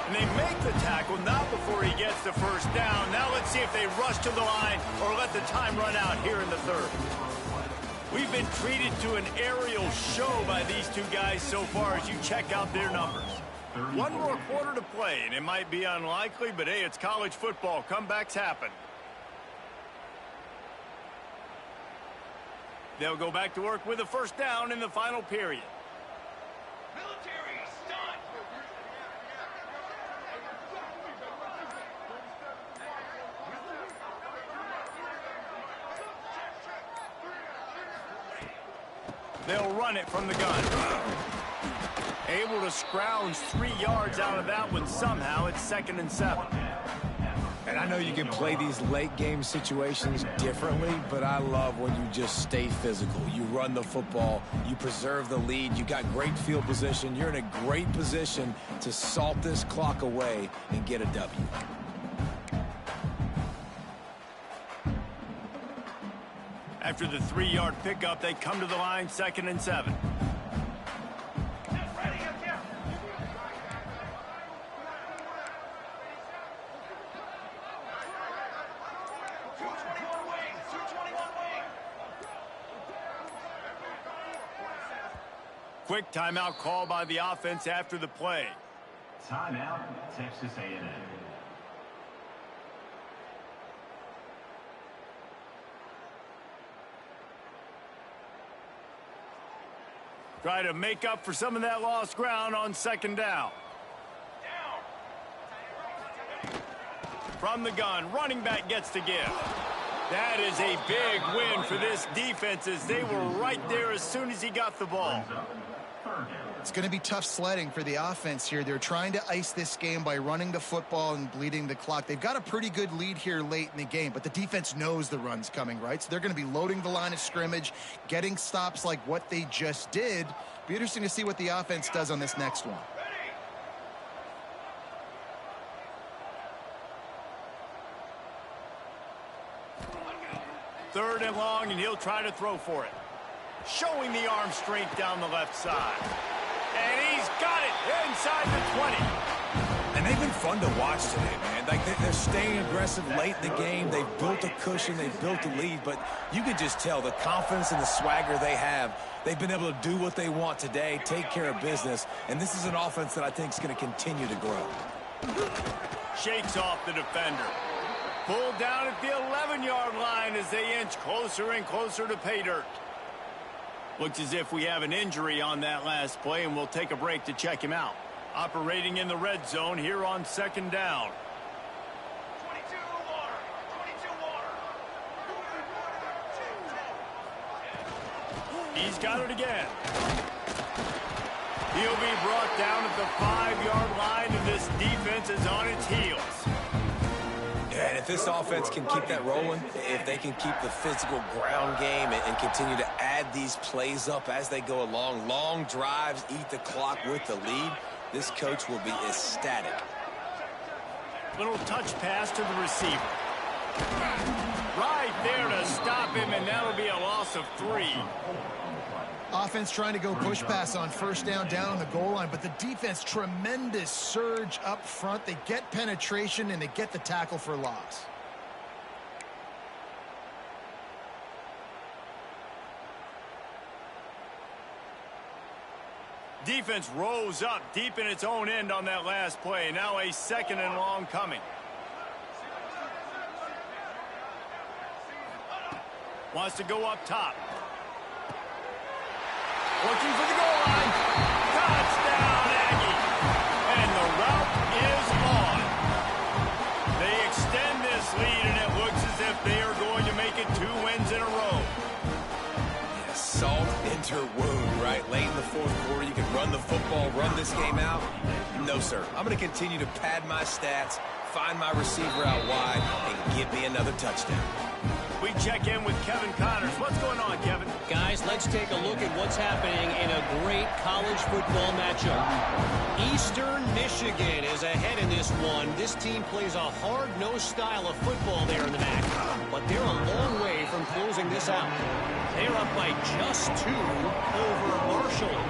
And they make the tackle, not before he gets the first down. Now let's see if they rush to the line or let the time run out here in the 3rd. We've been treated to an aerial show by these 2 guys so far as you check out their numbers. 1 more quarter to play, and it might be unlikely, but hey, it's college football. Comebacks happen. They'll go back to work with a first down in the final period. Military, stun! They'll run it from the gun. Able to scrounge 3 yards out of that one somehow. It's 2nd and 7. And I know you can play these late game situations differently, but I love when you just stay physical. You run the football, you preserve the lead, you got great field position, you're in a great position to salt this clock away and get a W. After the 3-yard pickup, they come to the line, 2nd and 7. quick timeout call by the offense after the play. Timeout, Texas A&M. Try to make up for some of that lost ground on second down. From the gun, running back gets to give. That is a big win for this defense as they were right there as soon as he got the ball. It's going to be tough sledding for the offense here. They're trying to ice this game by running the football and bleeding the clock. They've got a pretty good lead here late in the game, but the defense knows the run's coming, right? So they're going to be loading the line of scrimmage, getting stops like what they just did. Be interesting to see what the offense does on this next one. Third and long, and he'll try to throw for it. Showing the arm strength down the left side. And he's got it inside the 20. And they've been fun to watch today, man. Like they're staying aggressive late in the game. They've built a cushion. They've built a lead. But you can just tell the confidence and the swagger they have. They've been able to do what they want today, take care of business. And this is an offense that I think is going to continue to grow. Shakes off the defender. Pulled down at the 11-yard line as they inch closer and closer to pay dirt. Looks as if we have an injury on that last play, and we'll take a break to check him out. Operating in the red zone here on second down. 22 water. 22 water. He's got it again. He'll be brought down at the 5-yard line, and this defense is on its heels. And if this offense can keep that rolling, if they can keep the physical ground game and continue to add these plays up as they go along, long drives, eat the clock with the lead, this coach will be ecstatic. Little touch pass to the receiver. Right there to stop him, and that'll be a loss of 3. Offense trying to go push pass on first down on the goal line, but the defense, tremendous surge up front. They get penetration, and they get the tackle for loss. Defense rose up deep in its own end on that last play. Now a second and long coming. Wants to go up top. Looking for the goal line. Touchdown, Aggie. And the route is on. They extend this lead, and it looks as if they are going to make it 2 wins in a row. Yeah, salt into wound, right? Late in the fourth quarter, you can run the football, run this game out. No, sir. I'm going to continue to pad my stats, find my receiver out wide, and give me another touchdown. We check in with Kevin Connors. What's going on, Kevin? Guys, let's take a look at what's happening in a great college football matchup. Eastern Michigan is ahead in this one. This team plays a hard-nosed style of football there in the MAC, but they're a long way from closing this out. They're up by just 2 over Marshall.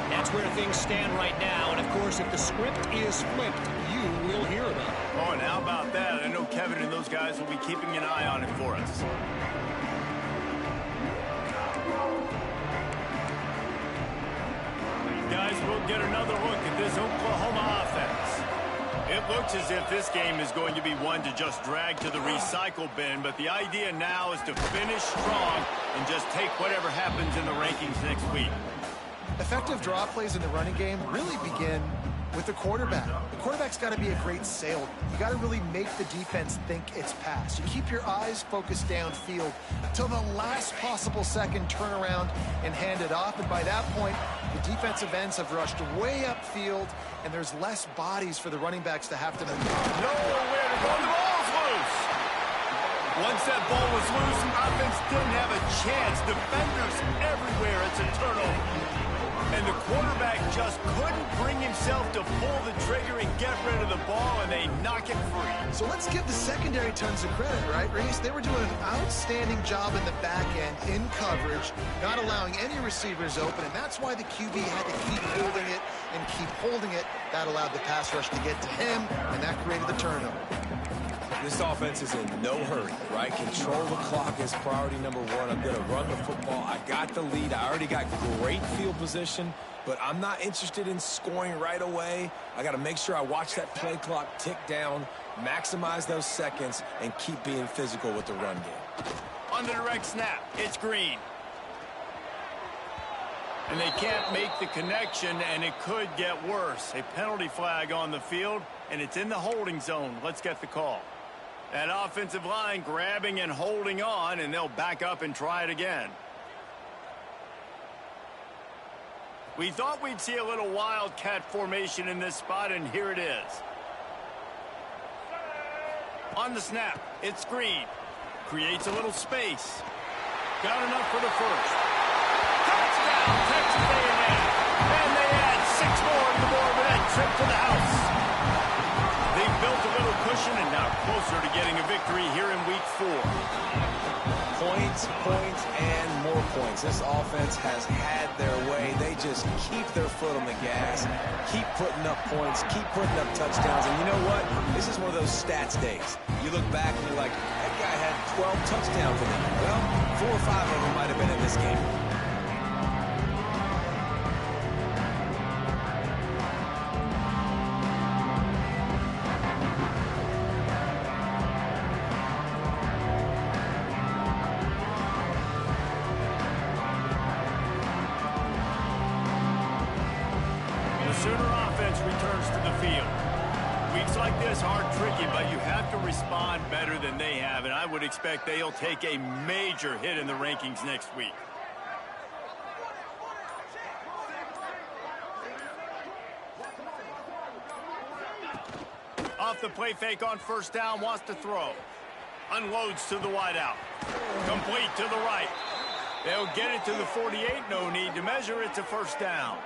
That's where things stand right now, and of course, if the script is flipped, you will hear about it. Oh, and how about that? I know Kevin and those guys will be keeping an eye on it for us. Guys, we'll get another look at this Oklahoma offense. It looks as if this game is going to be one to just drag to the recycle bin, but the idea now is to finish strong and just take whatever happens in the rankings next week. Effective draw plays in the running game really begin with the quarterback. The quarterback's got to be a great salesman. You got to really make the defense think it's pass. You keep your eyes focused downfield till the last possible second, turn around and hand it off. And by that point, the defensive ends have rushed way upfield, and there's less bodies for the running backs to have to move. Nowhere to go. The ball's loose. Once that ball was loose, offense didn't have a chance. Defenders everywhere. It's a turnover. And the quarterback just couldn't bring himself to pull the trigger and get rid of the ball, and they knock it free. So let's give the secondary tons of credit, right, Reese? They were doing an outstanding job in the back end, in coverage, not allowing any receivers open, and that's why the QB had to keep holding it and keep holding it. That allowed the pass rush to get to him, and that created the turnover. This offense is in no hurry, right? Control the clock is priority number one. I'm going to run the football. I got the lead. I already got great field position, but I'm not interested in scoring right away. I got to make sure I watch that play clock tick down, maximize those seconds, and keep being physical with the run game. On the direct snap, it's Green. And they can't make the connection, and it could get worse. A penalty flag on the field, and it's in the holding zone. Let's get the call. That offensive line grabbing and holding on, and they'll back up and try it again. We thought we'd see a little wildcat formation in this spot, and here it is. On the snap, it's Green. Creates a little space. Got enough for the first. Touchdown, Texas A&M. And they add 6 more to the board with that trip to the house. They've built a little cushion and now closer to getting a victory here in week 4. Points, points, and more points. This offense has had their way. They just keep their foot on the gas, keep putting up points, keep putting up touchdowns. And you know what? This is one of those stats days. You look back and you're like, that guy had 12 touchdowns in it. Well, 4 or 5 of them might have been in this game. Returns to the field. Weeks like this are tricky, but you have to respond better than they have, and I would expect they'll take a major hit in the rankings next week. Off the play fake on first down, wants to throw. Unloads to the wideout. Complete to the right. They'll get it to the 48, no need to measure it to first down.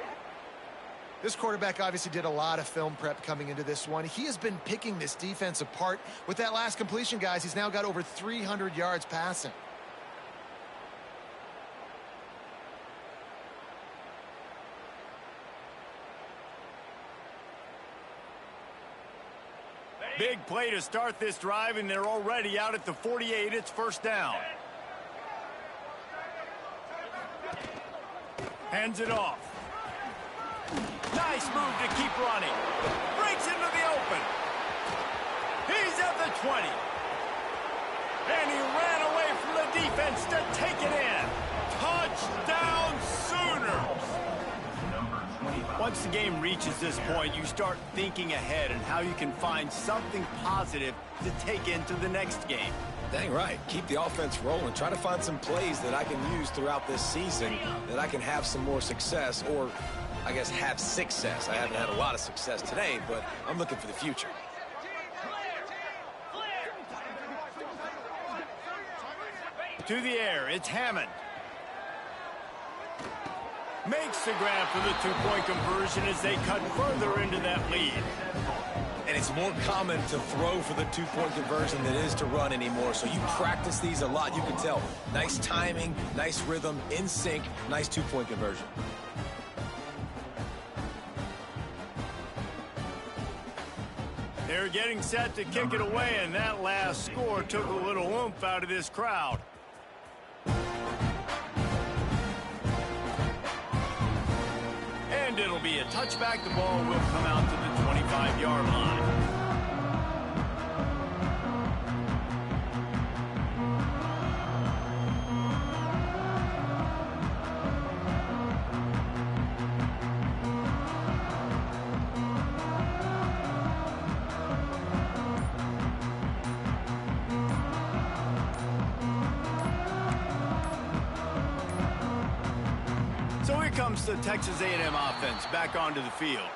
This quarterback obviously did a lot of film prep coming into this one. He has been picking this defense apart. With that last completion, guys, he's now got over 300 yards passing. Big play to start this drive, and they're already out at the 48. It's first down. Hands it off. Nice move to keep running. Breaks into the open. He's at the 20. And he ran away from the defense to take it in. Touchdown Sooners. Once the game reaches this point, you start thinking ahead and how you can find something positive to take into the next game. Dang right. Keep the offense rolling. Try to find some plays that I can use throughout this season that I can have some more success, or I guess have success. I haven't had a lot of success today, but I'm looking for the future. To the air, it's Hammond. Makes the grab for the 2-point conversion as they cut further into that lead. And it's more common to throw for the 2-point conversion than it is to run anymore. So you practice these a lot. You can tell. Nice timing, nice rhythm, in sync, nice 2-point conversion. They're getting set to kick it away, and that last score took a little oomph out of this crowd. And it'll be a touchback. The ball will come out to the 25-yard line. So here comes the Texas A&M offense back onto the field.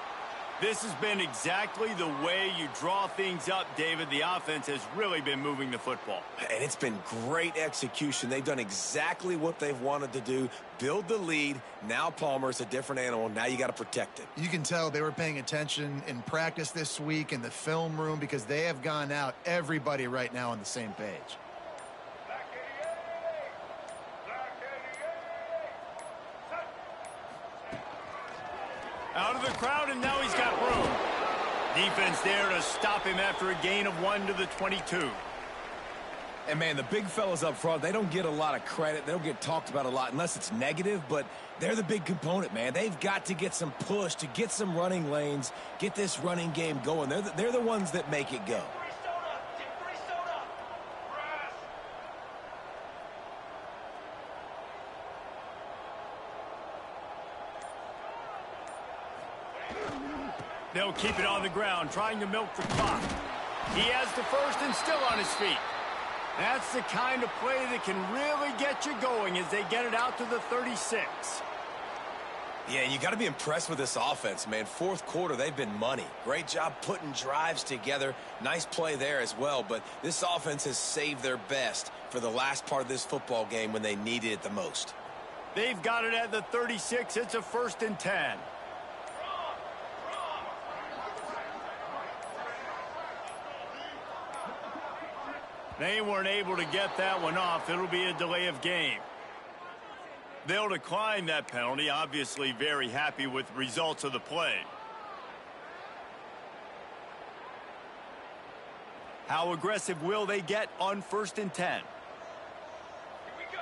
This has been exactly the way you draw things up, David. The offense has really been moving the football. And it's been great execution. They've done exactly what they've wanted to do. Build the lead. Now Palmer's a different animal. Now you got to protect it. You can tell they were paying attention in practice this week in the film room because they have gone out, everybody right now on the same page. Out of the crowd, and now he's got room. Defense there to stop him after a gain of 1 to the 22. And, man, the big fellas up front, they don't get a lot of credit. They don't get talked about a lot unless it's negative, but they're the big component, man. They've got to get some push, to get some running lanes, get this running game going. They're the ones that make it go. They'll keep it on the ground, trying to milk the clock. He has the first and still on his feet. That's the kind of play that can really get you going as they get it out to the 36. Yeah, you got to be impressed with this offense, man. Fourth quarter, they've been money. Great job putting drives together. Nice play there as well, but this offense has saved their best for the last part of this football game when they needed it the most. They've got it at the 36. It's a 1st and 10. They weren't able to get that one off. It'll be a delay of game. They'll decline that penalty. Obviously very happy with the results of the play. How aggressive will they get on 1st and 10? Here we go.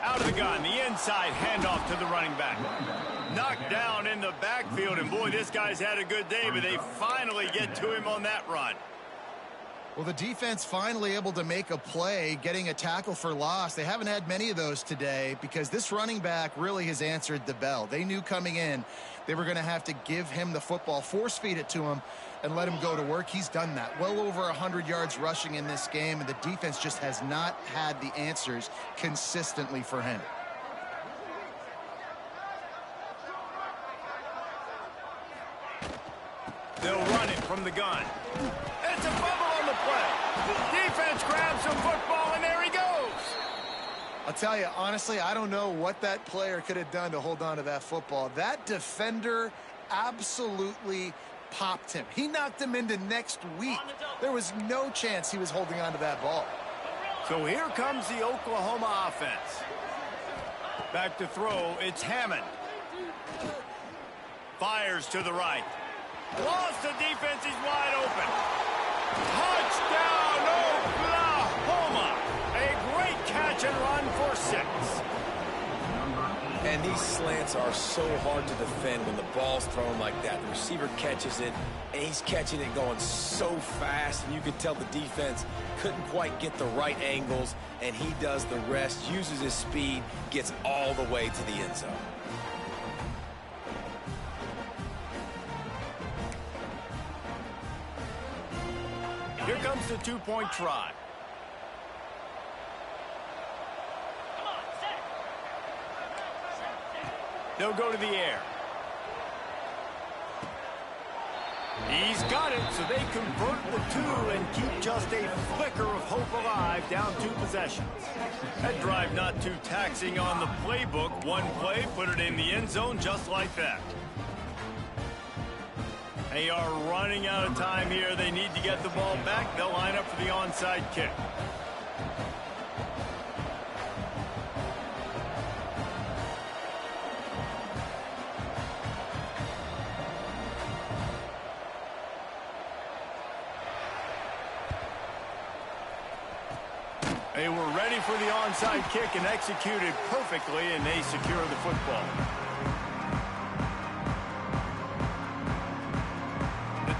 Out of the gun, the inside handoff to the running back. Knocked down in the backfield, and boy, this guy's had a good day, but they finally get to him on that run. Well, the defense finally able to make a play, getting a tackle for loss. They haven't had many of those today because this running back really has answered the bell. They knew coming in they were going to have to give him the football, force feed it to him, and let him go to work. He's done that. Well over 100 yards rushing in this game, and the defense just has not had the answers consistently for him. They'll run it from the gun. It's a fumble on the play. Defense grabs the football, and there he goes. I'll tell you, honestly, I don't know what that player could have done to hold on to that football. That defender absolutely popped him. He knocked him into next week. There was no chance he was holding on to that ball. So here comes the Oklahoma offense. Back to throw, it's Hammond. Fires to the right. Lost the defense, he's wide open. Touchdown, Oklahoma! A great catch and run for 6. And these slants are so hard to defend when the ball's thrown like that. The receiver catches it, and he's catching it going so fast, and you can tell the defense couldn't quite get the right angles, and he does the rest, uses his speed, gets all the way to the end zone. Here comes the 2-point try. They'll go to the air. He's got it, so they convert the 2 and keep just a flicker of hope alive, down 2 possessions. That drive not too taxing on the playbook. One play, put it in the end zone just like that. They are running out of time here. They need to get the ball back. They'll line up for the onside kick. They were ready for the onside kick and executed perfectly, and they secure the football.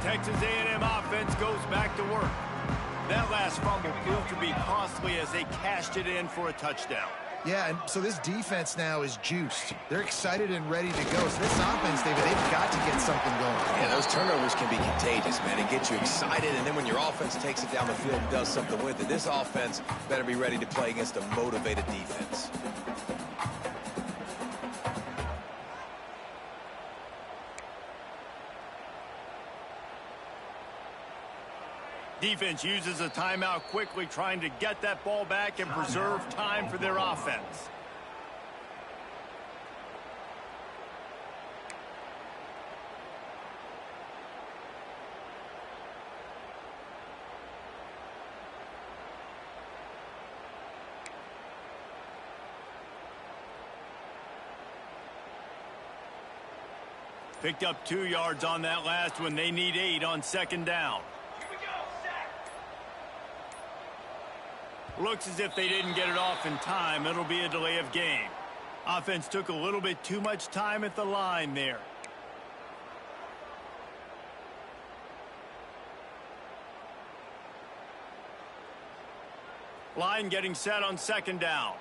Texas A&M offense goes back to work. That last fumble proved to be costly as they cashed it in for a touchdown. Yeah, and so this defense now is juiced. They're excited and ready to go. So this offense, David, they've got to get something going. Yeah, those turnovers can be contagious, man, and get you excited. And then when your offense takes it down the field and does something with it, this offense better be ready to play against a motivated defense. Defense uses a timeout quickly, trying to get that ball back and preserve time for their offense. Picked up 2 yards on that last one. They need 8 on second down. Looks as if they didn't get it off in time. It'll be a delay of game. Offense took a little bit too much time at the line there. Line getting set on second down.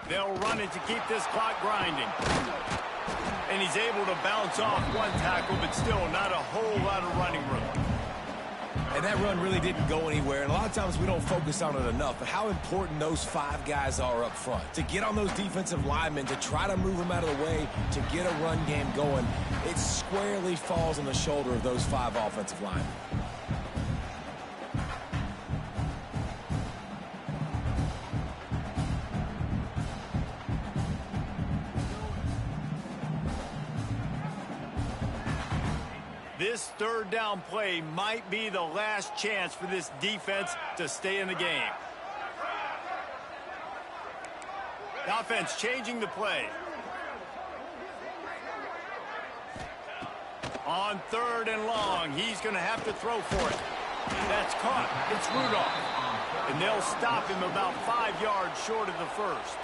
They'll run it to keep this clock grinding. And he's able to bounce off one tackle, but still not a whole lot of running room. And that run really didn't go anywhere. And a lot of times we don't focus on it enough, but how important those 5 guys are up front. To get on those defensive linemen, to try to move them out of the way, to get a run game going, it squarely falls on the shoulder of those 5 offensive linemen. This third down play might be the last chance for this defense to stay in the game. The offense changing the play. On 3rd and long, he's going to have to throw for it. That's caught. It's Rudolph. And they'll stop him about 5 yards short of the first.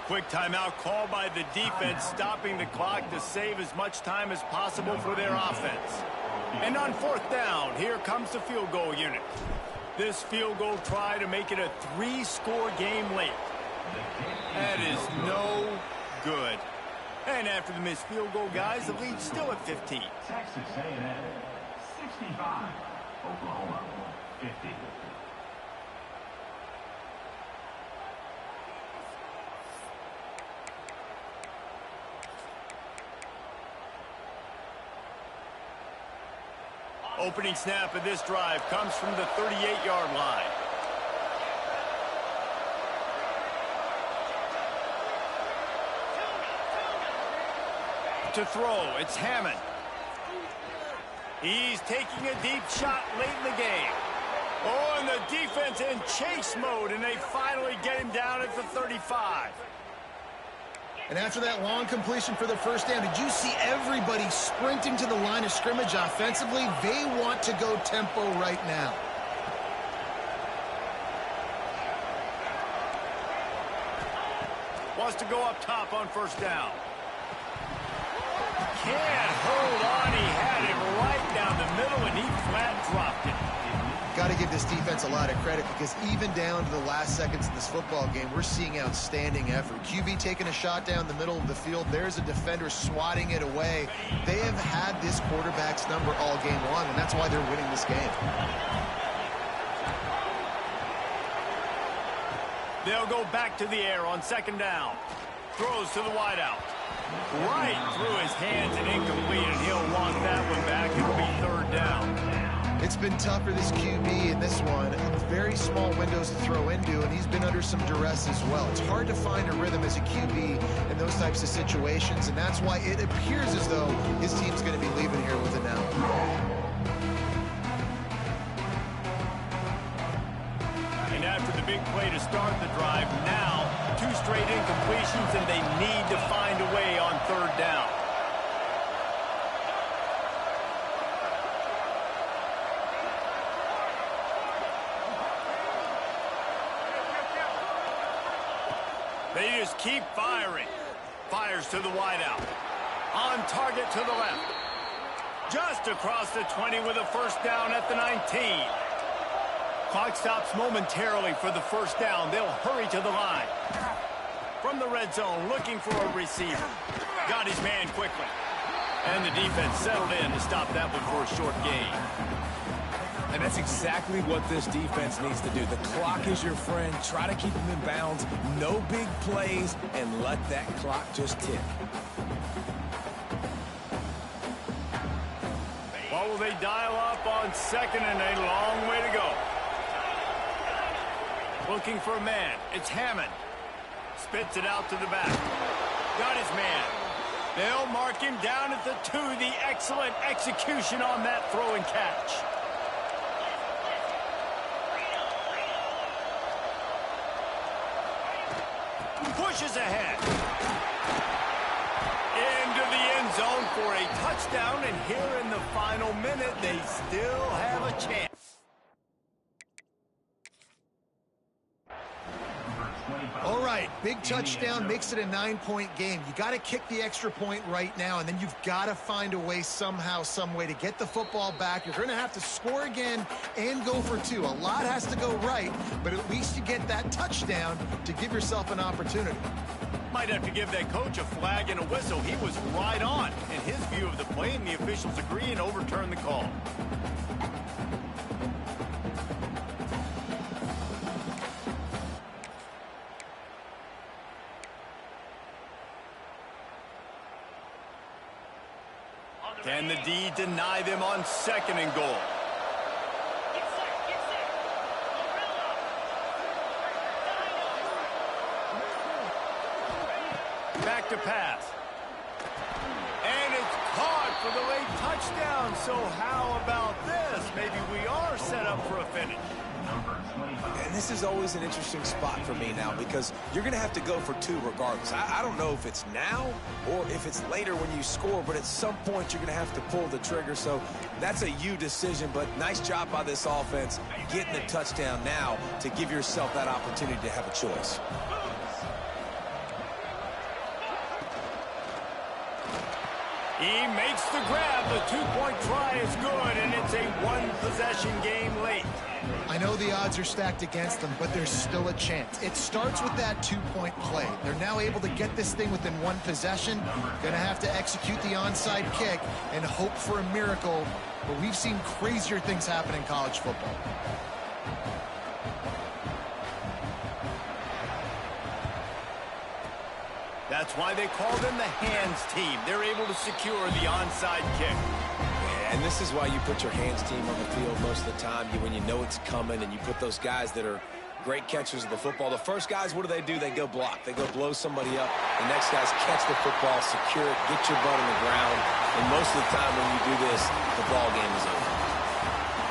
Quick timeout called by the defense, stopping the clock to save as much time as possible for their offense. And on 4th down, here comes the field goal unit. This field goal try to make it a 3-score game late. That is no good. And after the missed field goal, guys, the lead's still at 15. Texas A&M 65, Oklahoma 50. Opening snap of this drive comes from the 38-yard line. To throw, it's Hammond. He's taking a deep shot late in the game. Oh, and the defense in chase mode, and they finally get him down at the 35. And after that long completion for the first down, did you see everybody sprinting to the line of scrimmage offensively? They want to go tempo right now. Wants to go up top on first down. Can't hold on. He had it right down the middle, and he flat dropped it. Got to give this defense a lot of credit, because even down to the last seconds of this football game, we're seeing outstanding effort. QB taking a shot down the middle of the field. There's a defender swatting it away. They have had this quarterback's number all game long, and that's why they're winning this game. They'll go back to the air on second down. Throws to the wideout. Right through his hands and incomplete, and he'll want that one back. It'll be 3rd down. It's been tough for this QB in this one. Very small windows to throw into, and he's been under some duress as well. It's hard to find a rhythm as a QB in those types of situations, and that's why it appears as though his team's going to be leaving here with it now. And after the big play to start the drive, now 2 straight incompletions, and they need to find a way on 3rd down. They just keep firing. Fires to the wideout. On target to the left. Just across the 20 with a first down at the 19. Clock stops momentarily for the first down. They'll hurry to the line. From the red zone, looking for a receiver. Got his man quickly. And the defense settled in to stop that one for a short gain. And that's exactly what this defense needs to do. The clock is your friend. Try to keep them in bounds. No big plays, and let that clock just tick. What will they dial up on second, and a long way to go? Looking for a man. It's Hammond. Spits it out to the back. Got his man. They'll mark him down at the 2. The excellent execution on that throw and catch. Pushes ahead. Into the end zone for a touchdown, and here in the final minute, they still have a chance. All right, big touchdown makes it a 9-point game. You got to kick the extra point right now, and then you've got to find a way somehow, some way to get the football back. You're going to have to score again and go for 2. A lot has to go right, but at least you get that touchdown to give yourself an opportunity. Might have to give that coach a flag and a whistle. He was right on in his view of the play, and the officials agree and overturn the call. Can the D deny them on 2nd and goal? Back to pass. And it's caught for the late touchdown. So how about this? Maybe we are set up for a finish. And this is always an interesting spot for me now because you're going to have to go for 2 regardless. I don't know if it's now or if it's later when you score, but at some point you're going to have to pull the trigger. So that's a you decision, but nice job by this offense getting the touchdown now to give yourself that opportunity to have a choice. He makes the grab. The 2-point try is good, and it's a 1-possession game late. I know the odds are stacked against them, but there's still a chance. It starts with that 2-point play. They're now able to get this thing within 1 possession. Going to have to execute the onside kick and hope for a miracle, but we've seen crazier things happen in college football. That's why they call them the hands team. They're able to secure the onside kick. And this is why you put your hands team on the field most of the time. When you know it's coming and you put those guys that are great catchers of the football. The first guys, what do? They go block. They go blow somebody up. The next guys catch the football, secure it, get your butt on the ground. And most of the time when you do this, the ball game is over.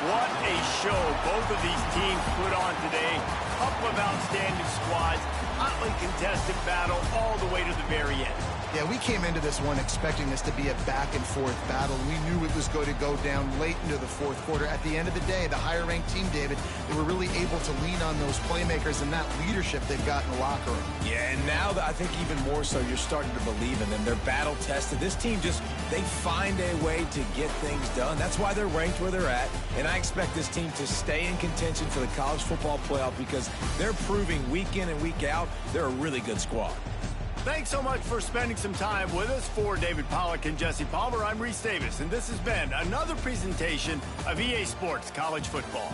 What a show both of these teams put on today. Couple of outstanding squads. Hotly contested battle all the way to the very end. Yeah, we came into this one expecting this to be a back-and-forth battle. We knew it was going to go down late into the 4th quarter. At the end of the day, the higher-ranked team, David, they were really able to lean on those playmakers and that leadership they've got in the locker room. Yeah, and now I think even more so, you're starting to believe in them. They're battle-tested. This team they find a way to get things done. That's why they're ranked where they're at, and I expect this team to stay in contention for the college football playoff because they're proving week in and week out they're a really good squad. Thanks so much for spending some time with us. For David Pollack and Jesse Palmer, I'm Reese Davis, and this has been another presentation of EA Sports College Football.